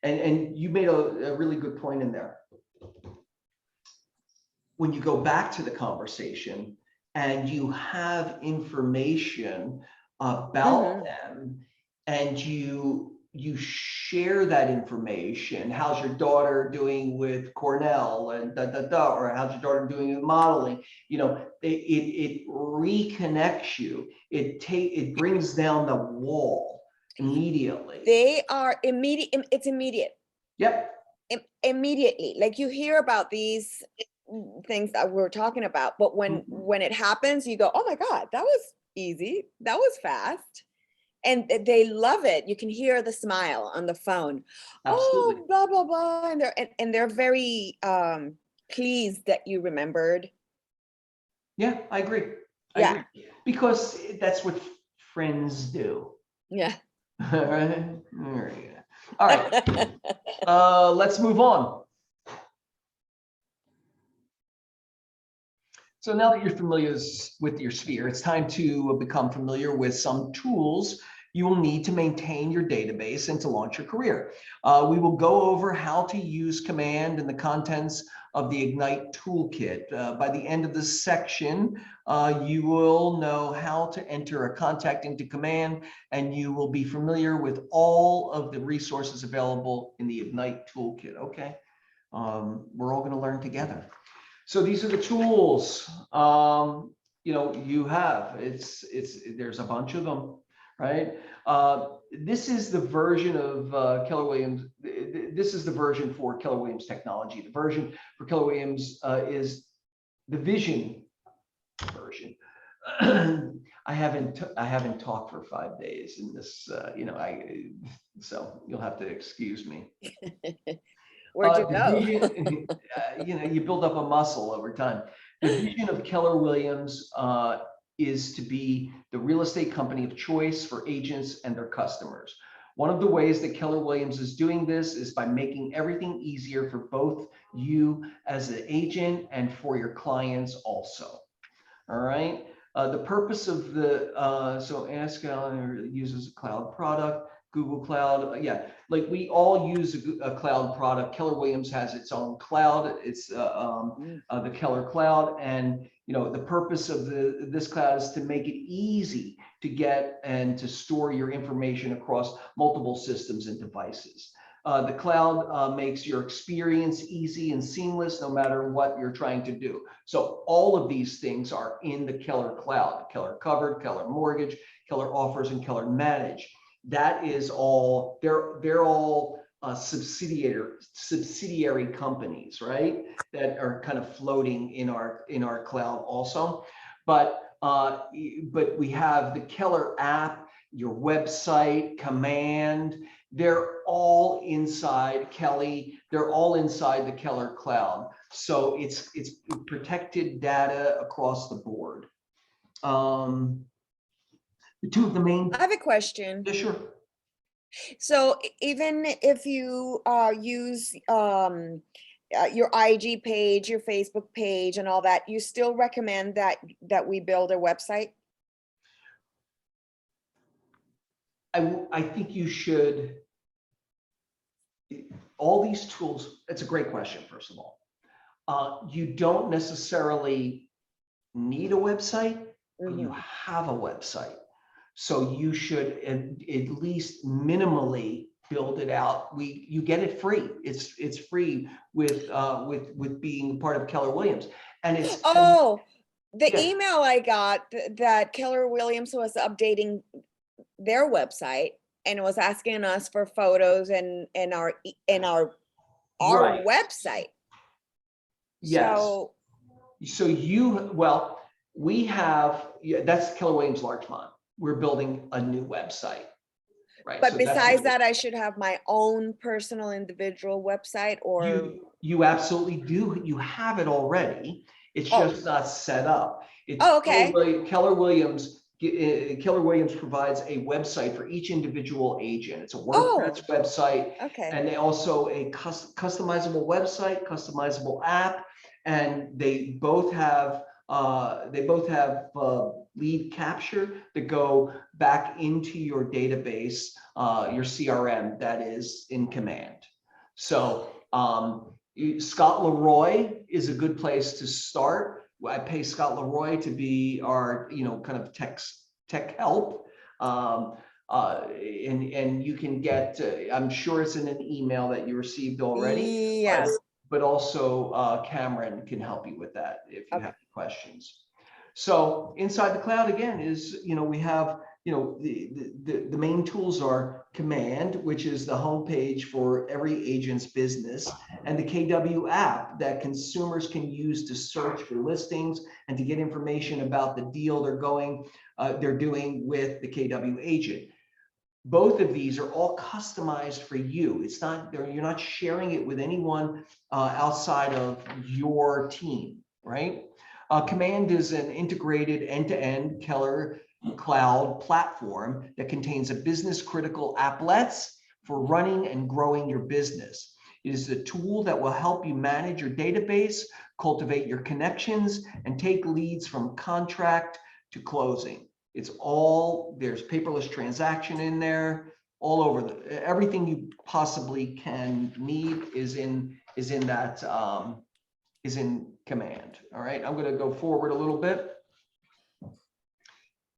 And you made a really good point in there. When you go back to the conversation and you have information about them, and you share that information, how's your daughter doing with Cornell and or how's your daughter doing with modeling, you know, it reconnects you. It brings down the wall immediately. They are immediate. It's immediate. Yep. Immediately. Like you hear about these things that we're talking about, but when it happens, you go, oh my God, that was easy. That was fast. And they love it. You can hear the smile on the phone. Absolutely. Oh, blah, blah, blah. And they're very pleased that you remembered. Yeah, I agree. I agree. Because that's what friends do. Yeah. All right. All right. Let's move on. So now that you're familiar with your sphere, it's time to become familiar with some tools you will need to maintain your database and to launch your career. We will go over how to use command and the contents of the Ignite Toolkit. By the end of this section, you will know how to enter a contact into command, and you will be familiar with all of the resources available in the Ignite Toolkit. Okay, we're all going to learn together. So these are the tools, you know, you have. There's a bunch of them, right? This is the version of Keller Williams. This is the version for Keller Williams technology. The version for Keller Williams is the Vision version. I haven't talked for 5 days in this, you know, so you'll have to excuse me. Where'd you go? Vision, you know, you build up a muscle over time. The vision of Keller Williams is to be the real estate company of choice for agents and their customers. One of the ways that Keller Williams is doing this is by making everything easier for both you as an agent and for your clients also. All right. The purpose of the, so Ask uses a cloud product. Google Cloud, yeah, like we all use a cloud product. Keller Williams has its own cloud. It's the Keller Cloud, and you know the purpose of this cloud is to make it easy to get and to store your information across multiple systems and devices. The cloud makes your experience easy and seamless no matter what you're trying to do. So all of these things are in the Keller Cloud: Keller Covered, Keller Mortgage, Keller Offers, and Keller Manage. That is all, they're all subsidiary companies, right? That are kind of floating in our cloud also. But we have the Keller app, your website, command, they're all inside Kelly. They're all inside the Keller Cloud. So it's protected data across the board. Two of the main. I have a question. Yeah, sure. So even if you use your IG page, your Facebook page, and all that, you still recommend that we build a website? I think you should. All these tools. It's a great question. First of all, you don't necessarily need a website, but you have a website. So you should at least minimally build it out. You get it free. It's free with being part of Keller Williams. And it's the email I got that Keller Williams was updating their website and was asking us for photos and our right. website. Yes. So we have, that's Keller Williams Larchmont. We're building a new website, right? But so besides that, I should have my own personal individual website, or you absolutely do. You have it already. It's just not set up. It's okay. Keller Williams provides a website for each individual agent. It's a WordPress website, and they also a customizable website, customizable app, and they both have lead capture that go back into your database, your CRM that is in command. So Scott Leroy is a good place to start. I pay Scott Leroy to be our, kind of tech help. And you can get, I'm sure it's in an email that you received already. Yes. But also Cameron can help you with that if you Okay. have questions. So inside the cloud again is, we have, the main tools are Command, which is the homepage for every agent's business, and the KW app that consumers can use to search for listings and to get information about the deal they're doing with the KW agent. Both of these are all customized for you. It's not, you're not sharing it with anyone outside of your team, right? Command is an integrated end-to-end Keller cloud platform that contains a business-critical applets for running and growing your business. It is a tool that will help you manage your database, cultivate your connections, and take leads from contract to closing. It's all, there's paperless transaction in there, all over everything you possibly can need is in that, is in Command. All right, I'm going to go forward a little bit.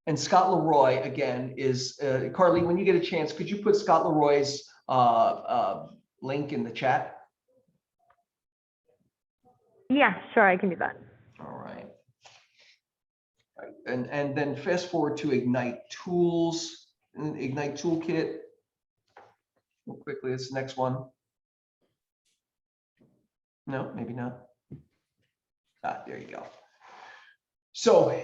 And Scott Leroy, again, is, Carly, when you get a chance, could you put Scott Leroy's link in the chat? Yeah, sure, I can do that. All right. And then fast forward to Ignite Tools, Ignite Toolkit. Real quickly, it's the next one. No, maybe not. There you go. So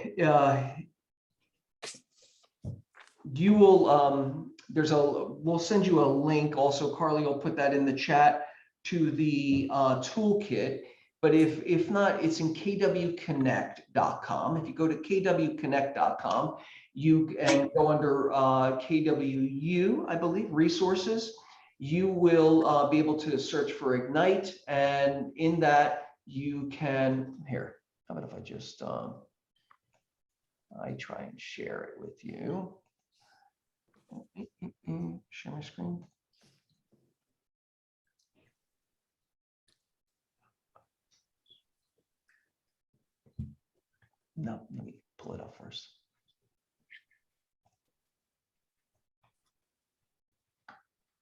you will, we'll send you a link. Also, Carly will put that in the chat to the toolkit. But if not, it's in kwconnect.com. If you go to kwconnect.com, you can go under KWU, I believe, resources. You will be able to search for Ignite, and in that you can, here, how about if I just, I try and share it with you. Share my screen. No, let me pull it up first.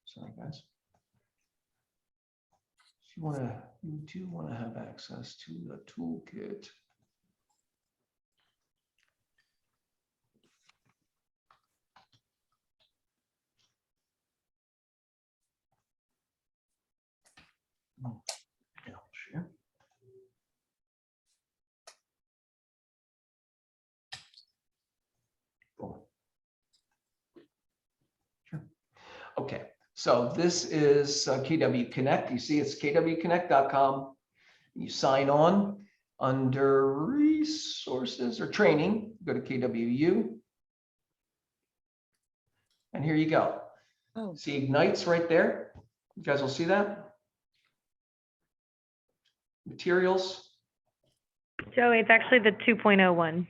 Sorry, guys. You do want to have access to the toolkit. Yeah, share. Sure. Okay, so this is KW Connect. You see, it's kwconnect.com. You sign on under resources or training, go to KWU. And here you go. Oh. See Ignites right there. You guys will see that. Materials. Joey, it's actually the 2.0 one.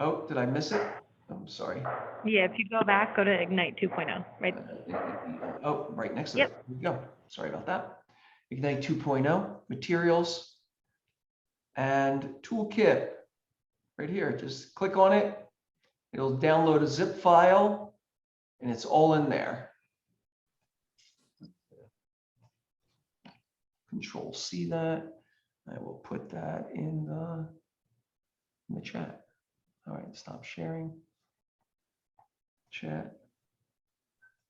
Oh, did I miss it? I'm sorry. Yeah, if you go back, go to Ignite 2.0, right? Oh, right next to Yep. it. Here we go. Sorry about that. Ignite 2.0, materials, and toolkit. Right here. Just click on it. It'll download a zip file, and it's all in there. Control C that. I will put that in the chat. All right, stop sharing. Chat.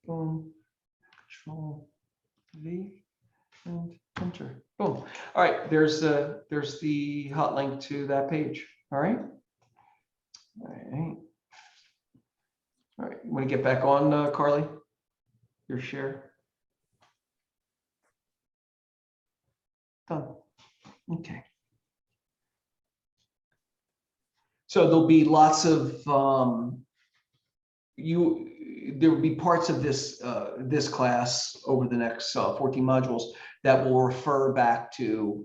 Boom. Control V and enter. Boom. All right, there's the hot link to that page. All right. All right. All right. You want to get back on, Carly? Your share. Done. Okay. So there'll be lots of there will be parts of this this class over the next 14 modules that will refer back to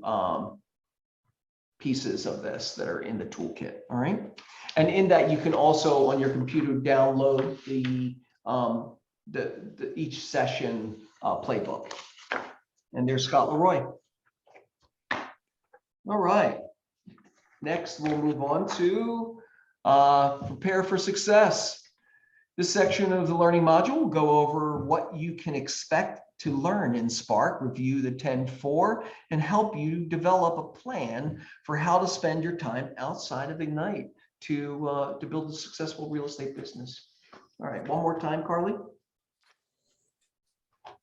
pieces of this that are in the toolkit. All right, and in that you can also on your computer download the each session playbook. And there's Scott Leroy. All right. Next, we'll move on to prepare for success. This section of the learning module will go over what you can expect to learn in Spark, review the 10-4, and help you develop a plan for how to spend your time outside of Ignite to build a successful real estate business. All right, one more time, Carly.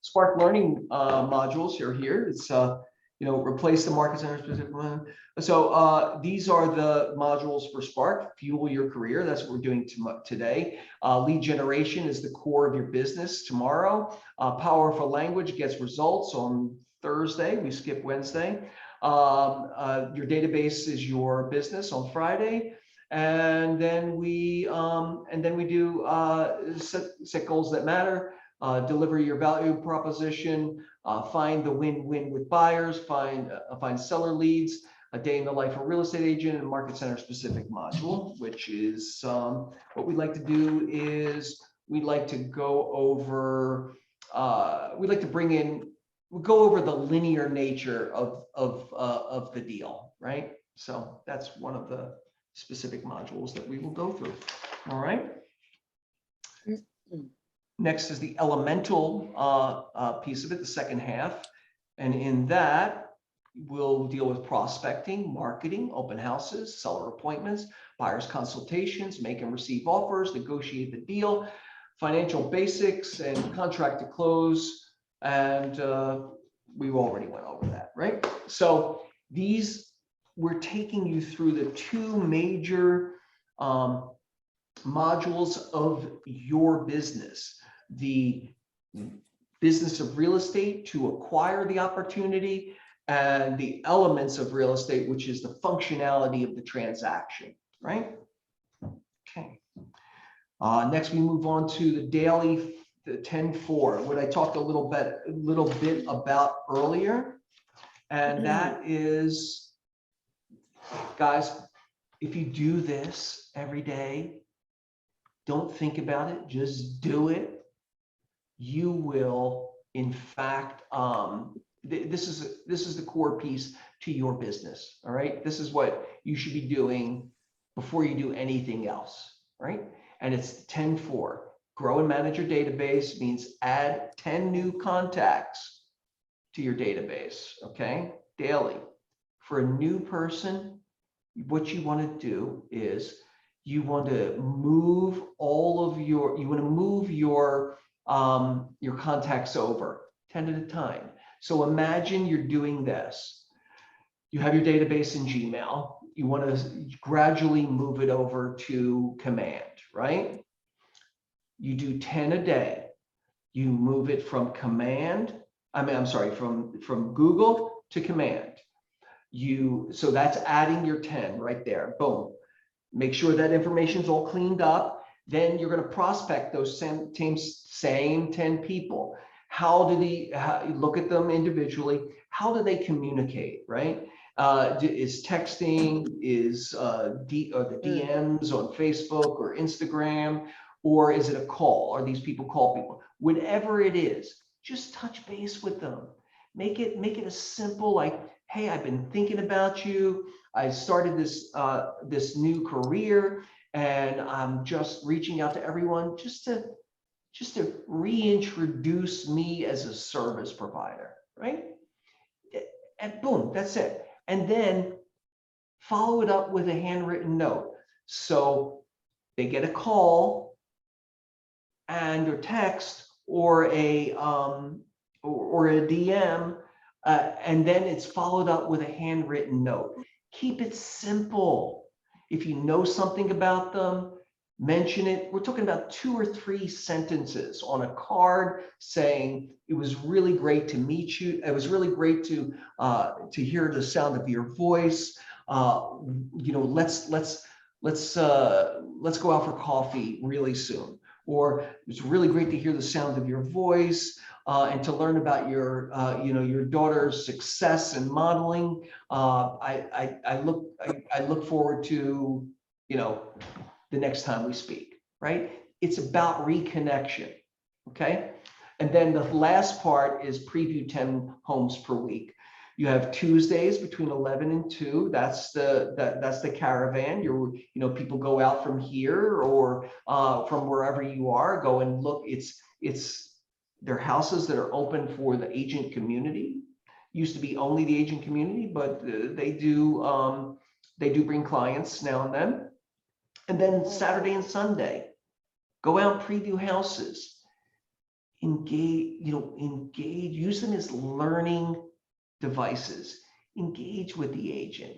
Spark learning modules are here. It's replace the market center specific one. So these are the modules for Spark. Fuel your career. That's what we're doing today. Lead generation is the core of your business tomorrow. Powerful language gets results on Thursday. We skip Wednesday. Your database is your business on Friday. And then we do set goals that matter. Deliver your value proposition, find the win-win with buyers, find seller leads, a day in the life of a real estate agent, and market center specific module, which is what we like to do is we like to go over, we go over the linear nature of the deal, right? So that's one of the specific modules that we will go through. All right. Next is the elemental piece of it, the second half. And in that, we'll deal with prospecting, marketing, open houses, seller appointments, buyers consultations, make and receive offers, negotiate the deal, financial basics, and contract to close. And we already went over that, right? So we're taking you through the two major modules of your business. The business of real estate to acquire the opportunity, and the elements of real estate, which is the functionality of the transaction, right? Okay. Next, we move on to the daily, the 10-4, what I talked a little bit about earlier. And that is, guys, if you do this every day, don't think about it, just do it. You will, in fact, this is the core piece to your business. All right. This is what you should be doing before you do anything else. Right. And it's 10-4. Grow and manage your database means add 10 new contacts to your database. Okay. Daily. For a new person, what you want to do is you want to move your contacts over 10 at a time. So imagine you're doing this. You have your database in Gmail. You want to gradually move it over to Command, right? You do 10 a day. You move it from Command. From Google to Command. So that's adding your 10 right there. Boom. Make sure that information's all cleaned up. Then you're going to prospect those same 10 people. Look at them individually? How do they communicate, right? Is texting, is the DMs on Facebook or Instagram, or is it a call? Are these people call people? Whatever it is, just touch base with them. Make it a simple, like, hey, I've been thinking about you. I started this new career, and I'm just reaching out to everyone just to reintroduce me as a service provider, right? And boom, that's it. And then follow it up with a handwritten note. So they get a call and or text or a DM, and then it's followed up with a handwritten note. Keep it simple. If you know something about them, mention it. We're talking about 2 or 3 sentences on a card saying, it was really great to meet you. It was really great to hear the sound of your voice. Let's go out for coffee really soon. Or it's really great to hear the sound of your voice and to learn about your daughter's success in modeling. I look forward to the next time we speak. Right? It's about reconnection. Okay. And then the last part is preview 10 homes per week. You have Tuesdays between 11 and 2. That's the caravan. People go out from here or from wherever you are, go and look. They're houses that are open for the agent community. Used to be only the agent community, but they do bring clients now and then. And then Saturday and Sunday, go out, preview houses, engage, use them as learning devices, engage with the agent,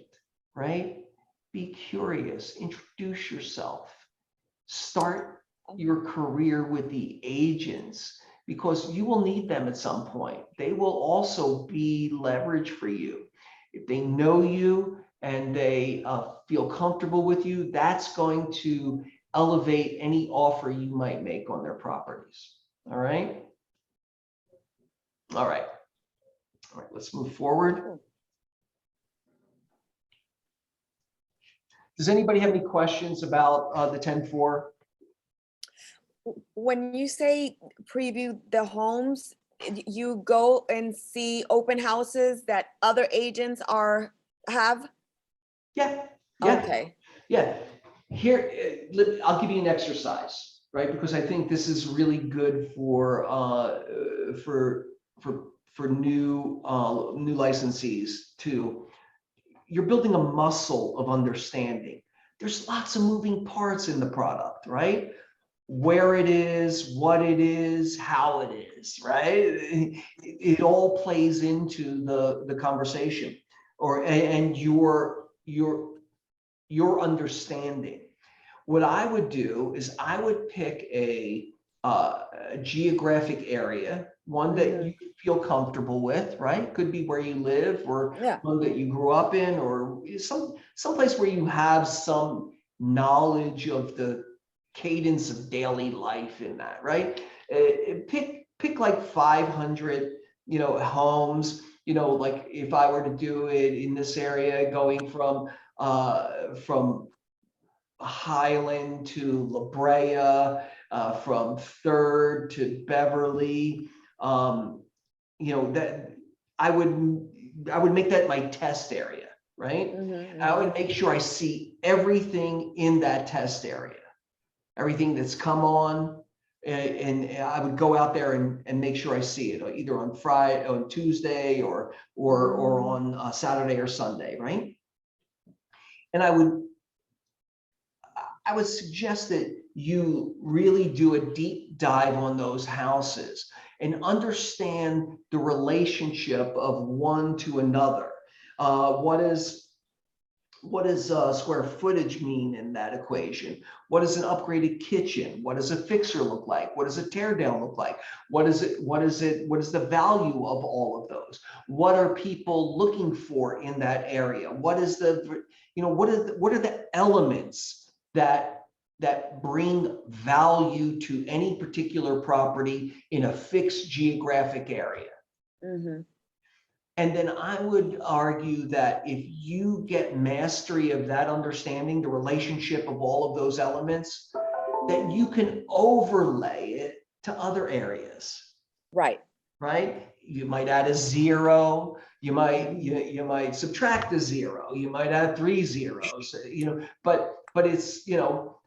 right? Be curious, introduce yourself, start your career with the agents, because you will need them at some point. They will also be leverage for you. If they know you and they feel comfortable with you, that's going to elevate any offer you might make on their properties. All right. All right. All right, let's move forward. Does anybody have any questions about the 10-4? When you say preview the homes, you go and see open houses that other agents have? Yeah. Yeah. Okay. Yeah. Here, I'll give you an exercise, right? Because I think this is really good for new licensees too. You're building a muscle of understanding. There's lots of moving parts in the product, right? Where it is, what it is, how it is, right? It all plays into the conversation and your understanding. What I would do is I would pick a geographic area, one that you feel comfortable with, right? Could be where you live or one that you grew up in, or some place where you have some knowledge of the cadence of daily life in that, right? Pick like 500, homes, like if I were to do it in this area, going from Highland to La Brea, from 3rd to Beverly, that I would make that my test area, right? I would make sure I see everything in that test area, everything that's come on, and I would go out there and make sure I see it either on Friday, on Tuesday, or on Saturday or Sunday, right? And I would suggest that you really do a deep dive on those houses and understand the relationship of one to another. What does square footage mean in that equation? What does an upgraded kitchen? What does a fixer look like? What does a tear down look like? What is the value of all of those? What are people looking for in that area? What are the elements that bring value to any particular property in a fixed geographic area? And then I would argue that if you get mastery of that understanding, the relationship of all of those elements, that you can overlay it to other areas. Right. You might add a 0. You might subtract a 0. You might add 3 zeros. But it's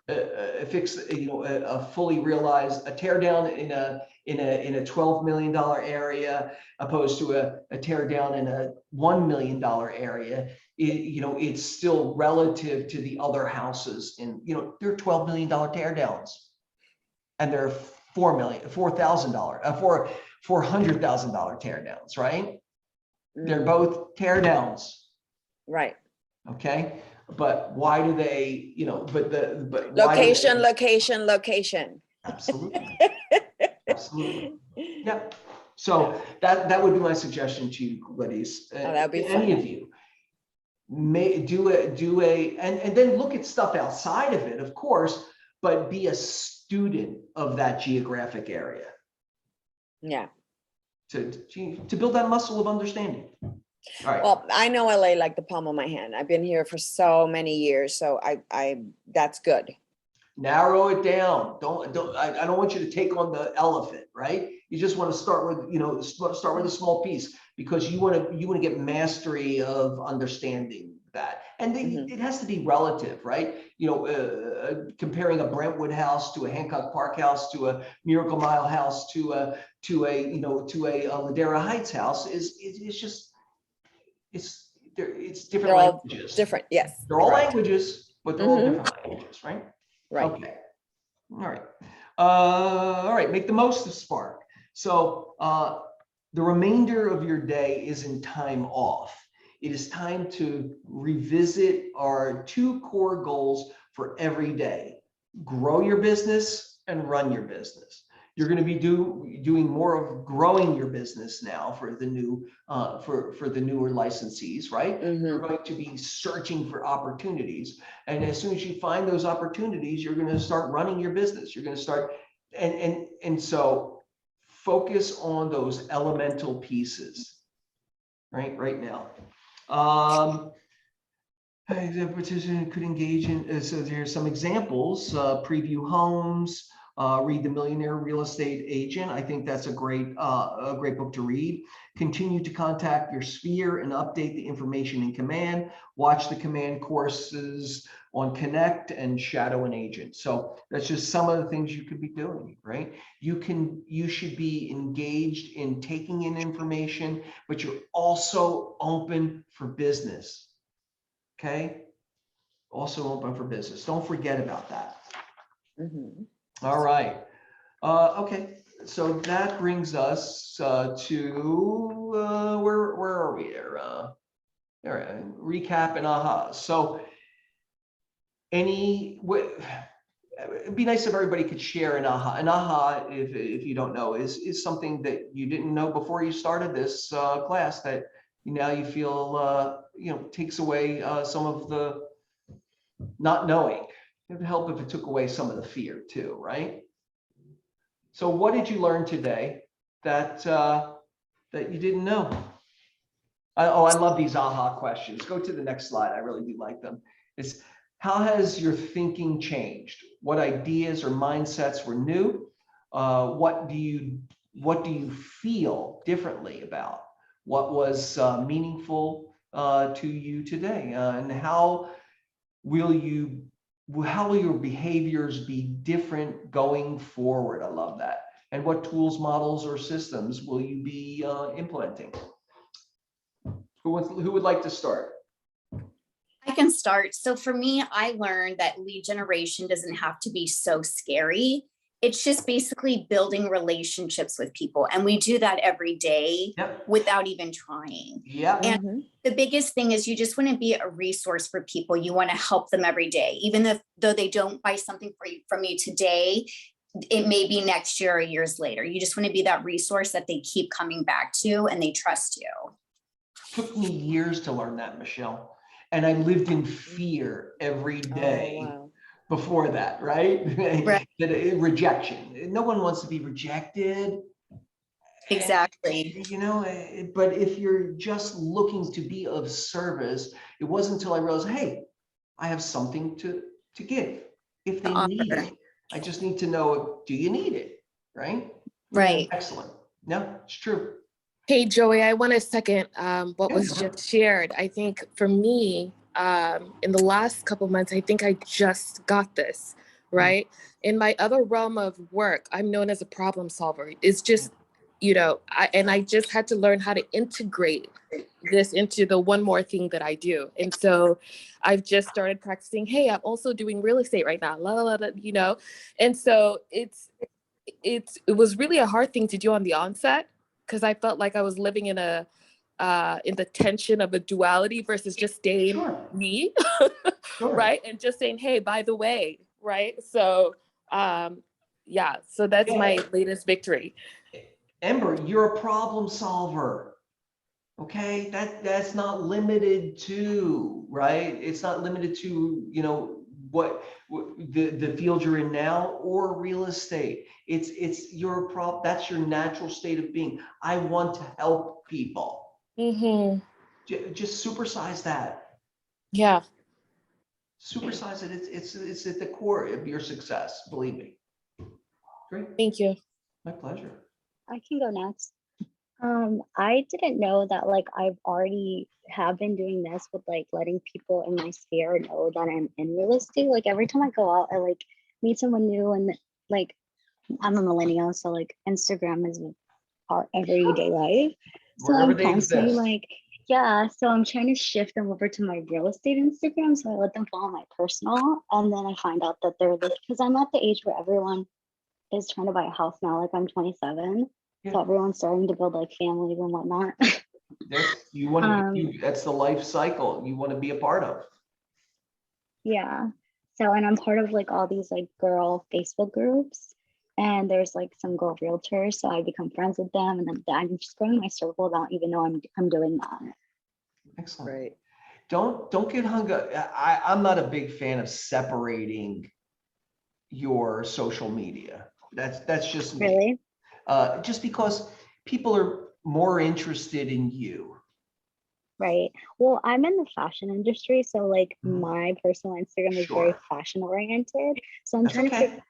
a fixed, a fully realized, a tear down in a $12 million area opposed to a tear down in a $1 million area. It's still relative to the other houses in, they're $12 million tear downs, and they're $400,000 tear downs, right? They're both tear downs. Right. Okay. But why do they, but location. Absolutely. Absolutely. Yep. So that would be my suggestion to you, ladies. That'd be any fun. of you may do and then look at stuff outside of it, of course, but be a student of that geographic area. Yeah. To build that muscle of understanding. All right. Well, I know LA like the palm of my hand. I've been here for so many years, so I that's good. Narrow it down. I don't want you to take on the elephant, right? You just want to start with, start with a small piece, because you want to get mastery of understanding that. And then it has to be relative, right? Comparing a Brentwood house to a Hancock Park house to a Miracle Mile house to a Ladera Heights house it's different They're all languages. different. Yes. They're all correct. languages, but they're all different languages, right? Right. Okay. All right. Make the most of Spark. So the remainder of your day is in time off. It is time to revisit our 2 core goals for every day: grow your business and run your business. You're going to be doing more of growing your business now for the new for the newer licensees, right? You're going to be searching for opportunities, and as soon as you find those opportunities, you're going to start running your business. You're going to start, and so focus on those elemental pieces, right now. The participant could engage in, so there's some examples: preview homes, read The Millionaire Real Estate Agent. I think that's a great book to read. Continue to contact your sphere and update the information in Command. Watch the Command courses on Connect and Shadow an Agent. So that's just some of the things you could be doing, right? You should be engaged in taking in information, but you're also open for business. Okay? Also open for business. Don't forget about that. All right. Okay. So that brings us to where are we there? All right. Recap and aha. So it'd be nice if everybody could share an aha. An aha, if you don't know, is something that you didn't know before you started this class that now you feel takes away some of the not knowing. It would help if it took away some of the fear too, right? So what did you learn today that you didn't know? I love these aha questions. Go to the next slide. I really do like them. It's how has your thinking changed? What ideas or mindsets were new? What do you feel differently about? What was meaningful to you today? And how will your behaviors be different going forward? I love that. And what tools, models, or systems will you be implementing? Who would like to start? I can start. So for me, I learned that lead generation doesn't have to be so scary. It's just basically building relationships with people. And we do that every day without even trying. And the biggest thing is you just want to be a resource for people. You want to help them every day, even though they don't buy something from you today, it may be next year or years later. You just want to be that resource that they keep coming back to and they trust you. Took me years to learn that, Michelle. And I lived in fear every day before that, right? Rejection. No one wants to be rejected. Exactly. But if you're just looking to be of service, it wasn't until I realized, hey, I have something to give if they need it. I just need to know, do you need it? Right? Right. Excellent. No, it's true. Hey, Joey, I want to second what was just shared. I think for me, in the last couple of months, I think I just got this, right? In my other realm of work, I'm known as a problem solver. It's just, I just had to learn how to integrate this into the one more thing that I do. And so I've just started practicing, hey, I'm also doing real estate right now, And so it was really a hard thing to do on the onset, because I felt like I was living in the tension of a duality versus just staying me, right? And just saying, hey, by the way, right? So, so that's my latest victory. Ember, you're a problem solver. Okay, that's not limited to, right? It's not limited to, what the field you're in now or real estate. It's your problem. That's your natural state of being. I want to help people. Just supersize that. Yeah. Supersize it. It's at the core of your success, believe me. Great. Thank you. My pleasure. I can go next. I didn't know that like I've already have been doing this with like letting people in my sphere know that I'm in real estate. Like every time I go out, I like meet someone new, and like I'm a millennial, so like Instagram is our everyday life. So Wherever I'm they constantly exist. like, yeah, so I'm trying to shift them over to my real estate Instagram. So I let them follow my personal, and then I find out that they're like, because I'm at the age where everyone is trying to buy a house now. Like I'm 27. Yeah. So everyone's starting to build like families and whatnot. You want to, that's the life cycle you want to be a part of. Yeah. So, and I'm part of like all these like girl Facebook groups, and there's like some girl realtors. So I become friends with them, and then I'm just growing my circle without even know I'm doing that. Excellent. Right. Don't get hung up. I'm not a big fan of separating your social media. That's just me. Really? Just because people are more interested in you. Right. Well, I'm in the fashion industry, so like Mhm. my personal Instagram is very Sure. fashion oriented. So I'm That's trying to okay.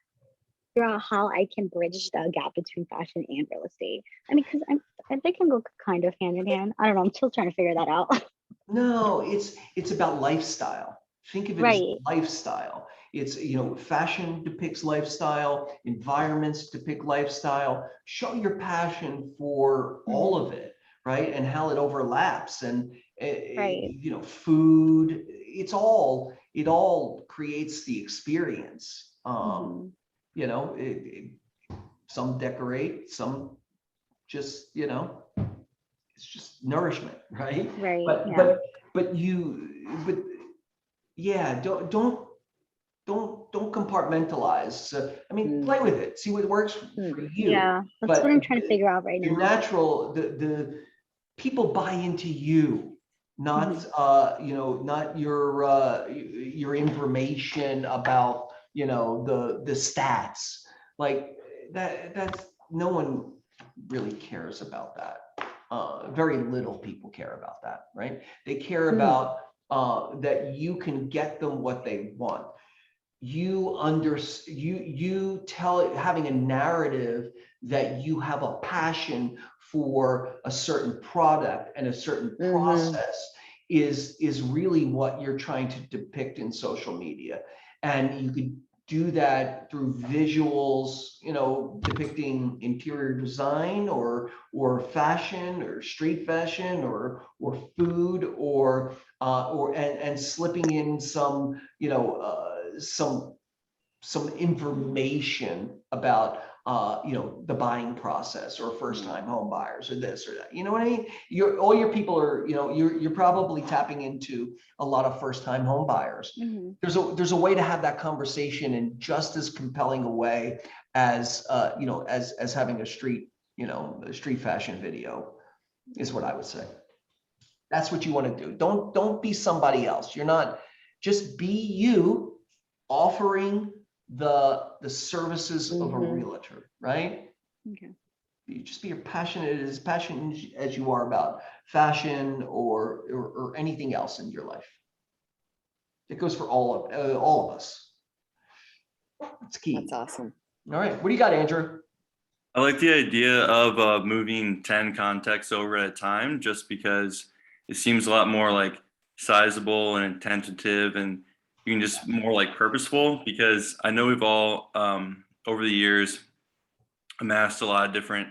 figure out how I can bridge the gap between fashion and real estate. I mean, because they can go kind of hand in hand. I don't know. I'm still trying to figure that out. No, it's about lifestyle. Think of it as Right. lifestyle. It's, fashion depicts lifestyle, environments depict lifestyle. Show your passion for all of it, right? And how it overlaps, and Right. food. It all creates the experience. Mhm. Some decorate, some just, it's just nourishment, right? Right. But Yeah. but yeah, don't compartmentalize. So, I mean, play with it, see what works for you. Yeah. That's what I'm trying to figure out right The now. natural, the people buy into you, not not your information about the stats like that. That's no one really cares about that. Very little people care about that, right? They care about that you can get them what they want. You tell it, having a narrative that you have a passion for a certain product and a certain process is really what you're trying to depict in social media. And you could do that through visuals, depicting interior design or fashion or street fashion or food or and slipping in some some information about the buying process or first time home buyers or this or that. You know what I mean? All your people are, you're probably tapping into a lot of first time home buyers. There's a way to have that conversation in just as compelling a way as as having a street fashion video is what I would say. That's what you want to do. Don't be somebody else. You're not, just be you, offering the services of a realtor, right? Okay. You just be passionate as you are about fashion or anything else in your life. It goes for all of us. It's key. That's awesome. All right, what do you got, Andrew? I like the idea of moving 10 contacts over at a time, just because it seems a lot more like sizable and tentative, and you can just more like purposeful, because I know we've all over the years amassed a lot of different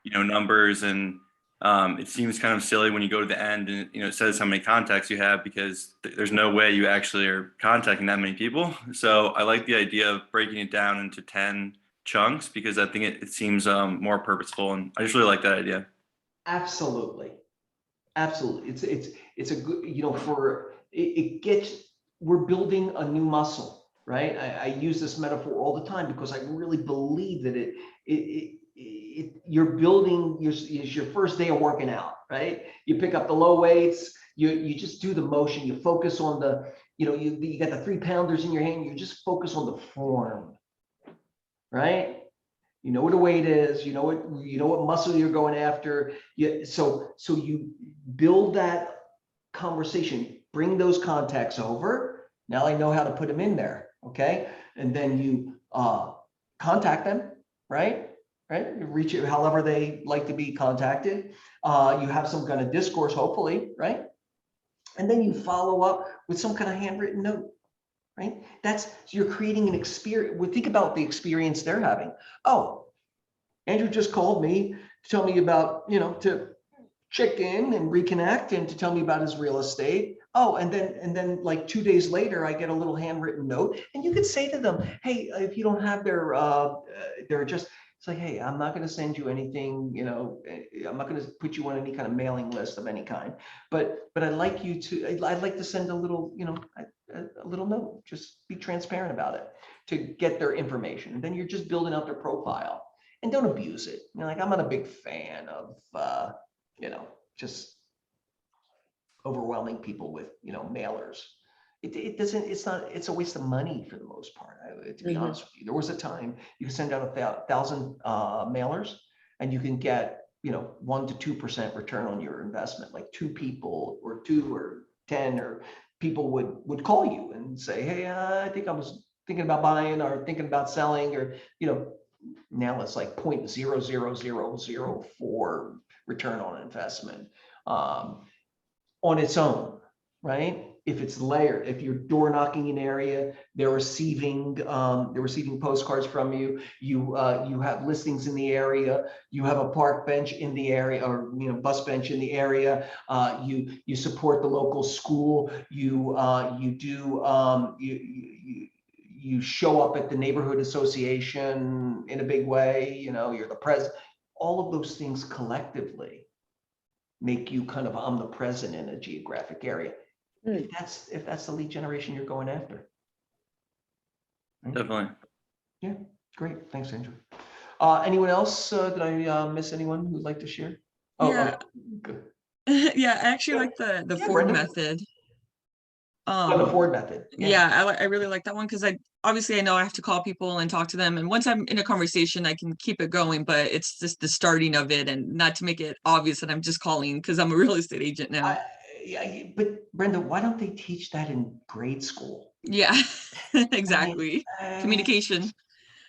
numbers, and it seems kind of silly when you go to the end and it says how many contacts you have, because there's no way you actually are contacting that many people. So I like the idea of breaking it down into 10 chunks, because I think it seems more purposeful, and I just really like that idea. Absolutely. It's a good, it gets, we're building a new muscle, right? I use this metaphor all the time because I really believe that you're building your first day of working out, right? You pick up the low weights, you just do the motion, you focus on the, you got the 3-pounders in your hand, you just focus on the form, right? You know what the weight is, you know what muscle you're going after. So you build that conversation, bring those contacts over, Now I know how to put them in there, okay? And then you contact them, right? Right? You reach it however they like to be contacted. You have some kind of discourse, hopefully, right? And then you follow up with some kind of handwritten note, right? That's, so you're creating an experience. Well, think about the experience they're having. Oh, Andrew just called me to tell me about, to check in and reconnect and to tell me about his real estate. Oh, and then like 2 days later, I get a little handwritten note, and you could say to them, hey, if you don't have their address, it's like, hey, I'm not going to send you anything, I'm not going to put you on any kind of mailing list of any kind, but I'd like to send a little, a little note, just be transparent about it to get their information. And then you're just building out their profile, and don't abuse it. Like, I'm not a big fan of, just overwhelming people with, mailers. It's a waste of money for the most part, to be honest with you. There was a time you could send out 1,000 mailers, and you can get, 1 to 2% return on your investment. Like 2 people or 2 or 10 or people would call you and say, hey, I think I was thinking about buying or thinking about selling, or, now it's like 0.00004 return on investment on its own, right? If it's layered, if you're door knocking an area, they're receiving postcards from you. You have listings in the area. You have a park bench in the area, or bus bench in the area. You support the local school. You show up at the neighborhood association in a big way. You're the president. All of those things collectively make you kind of omnipresent in a geographic area. If that's the lead generation you're going after. Right? Definitely. Yeah, great. Thanks, Andrew. Anyone else? Did I miss anyone who'd like to share? Yeah. Good. Yeah, I actually like the Ford Brenda? method. The Ford method. Yeah, I really like that one, because I know I have to call people and talk to them, and once I'm in a conversation, I can keep it going, but it's just the starting of it, and not to make it obvious that I'm just calling because I'm a real estate agent now. But Brenda, why don't they teach that in grade school? Yeah, exactly. Communication.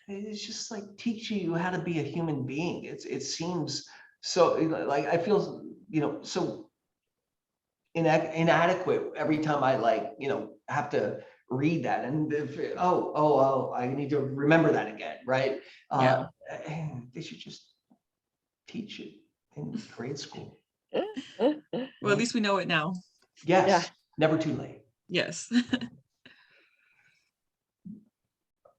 It's just like teaching you how to be a human being. It seems so, like, I feel, so inadequate every time I have to read that, and I need to remember that again, right? Yeah. They should just teach it in grade school. Well, at least we know it now. Yes. Yeah. Never too late. Yes.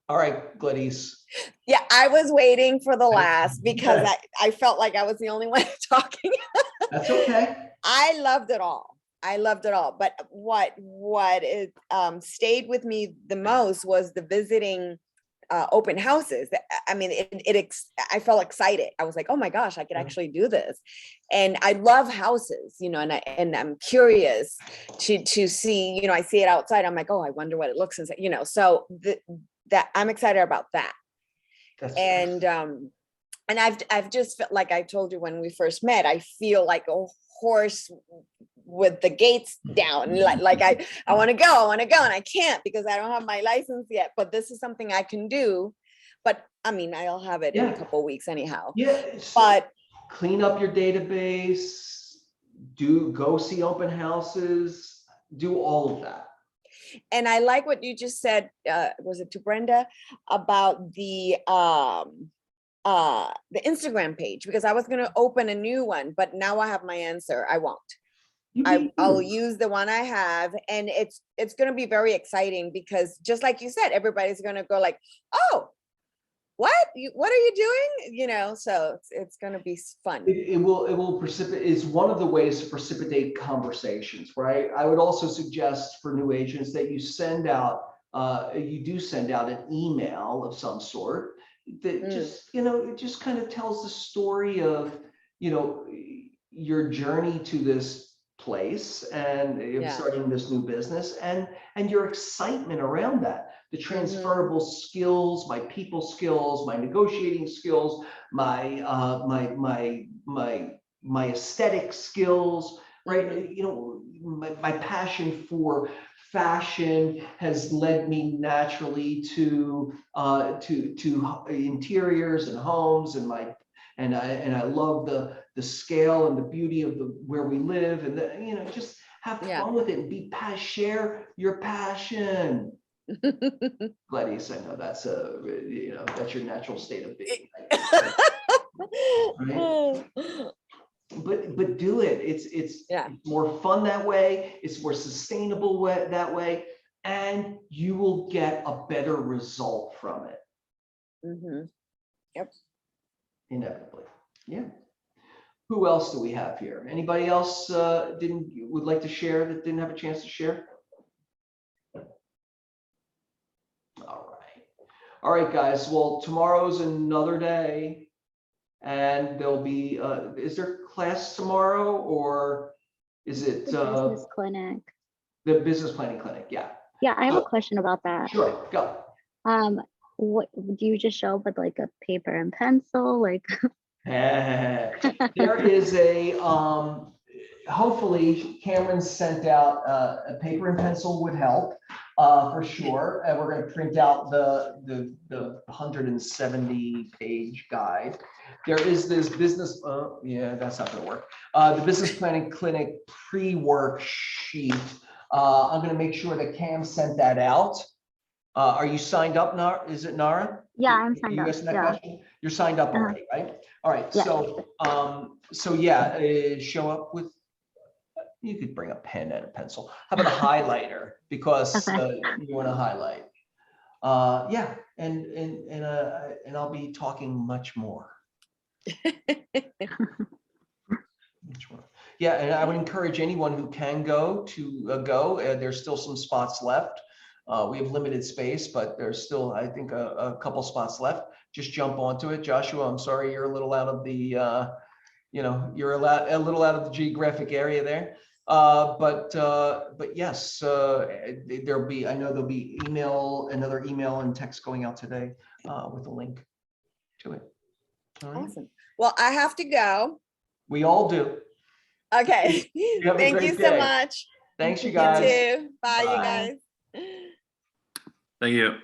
All right, Gladys. Yeah, I was waiting for the last because I felt like I was the only one talking. That's okay. I loved it all. But what stayed with me the most was the visiting open houses. I mean, I felt excited. I was like, oh my gosh, I could actually do this. And I love houses, and I'm curious to see, I see it outside. I'm like, oh, I wonder what it looks like, so that I'm excited about that. And I've just felt like I told you when we first met, I feel like a horse with the gates down, like I want to go, and I can't because I don't have my license yet, but this is something I can do. But I mean, I'll have it in a couple of weeks anyhow. Yeah. But clean up your database, go see open houses, do all of that. And I like what you just said, was it to Brenda, about the Instagram page, because I was going to open a new one, but now I have my answer. I won't. I'll use the one I have, and it's going to be very exciting because just like you said, everybody's going to go like, oh, what are you doing? So it's going to be fun. It will precipitate. It's one of the ways to precipitate conversations, right? I would also suggest for new agents that you send out an email of some sort that just, it just kind of tells the story of, your journey to this place and starting this new business and your excitement around that, the transferable skills, my people skills, my negotiating skills, my aesthetic skills, right? My passion for fashion has led me naturally to interiors and homes, and I love the scale and the beauty of where we live, and just have fun with it and share your passion. Gladys, I know that's that's your natural state of being. Right? But do it. It's more fun that way. It's more sustainable that way, and you will get a better result from it. Yep. Inevitably. Yeah. Who else do we have here? Anybody else would like to share that didn't have a chance to share? All right, guys. Well, tomorrow's another day, and there'll be. Is there class tomorrow, or is it The business clinic? The business planning clinic? Yeah. Yeah, I have a question about that. Sure. Go. What do you just show up with like a paper and pencil, like? There is a hopefully Cameron sent out a paper and pencil would help for sure, and we're going to print out the 170 page guide. There is this business yeah, that's not going to work. The business planning clinic pre-work sheet. I'm going to make sure that Cam sent that out. Are you signed up, Nara? Is it Nara? Yeah, I'm signed up. Yeah. You're signed up already, right? All right. Yeah. So yeah, show up with. You could bring a pen and a pencil. How about a highlighter, because you want to highlight. Yeah, and I'll be talking much more. Yeah, and I would encourage anyone who can go to go. There's still some spots left. We have limited space, but there's still, I think, a couple spots left. Just jump onto it. Joshua, I'm sorry, you're a little out of the, you're a little out of the geographic area there. But yes, there'll be, I know there'll be another email and text going out today with a link to it. All right. Awesome. Well, I have to go. We all do. Okay. Thank you so much. Thanks, you guys. You too. Bye, you Bye. guys. Thank you.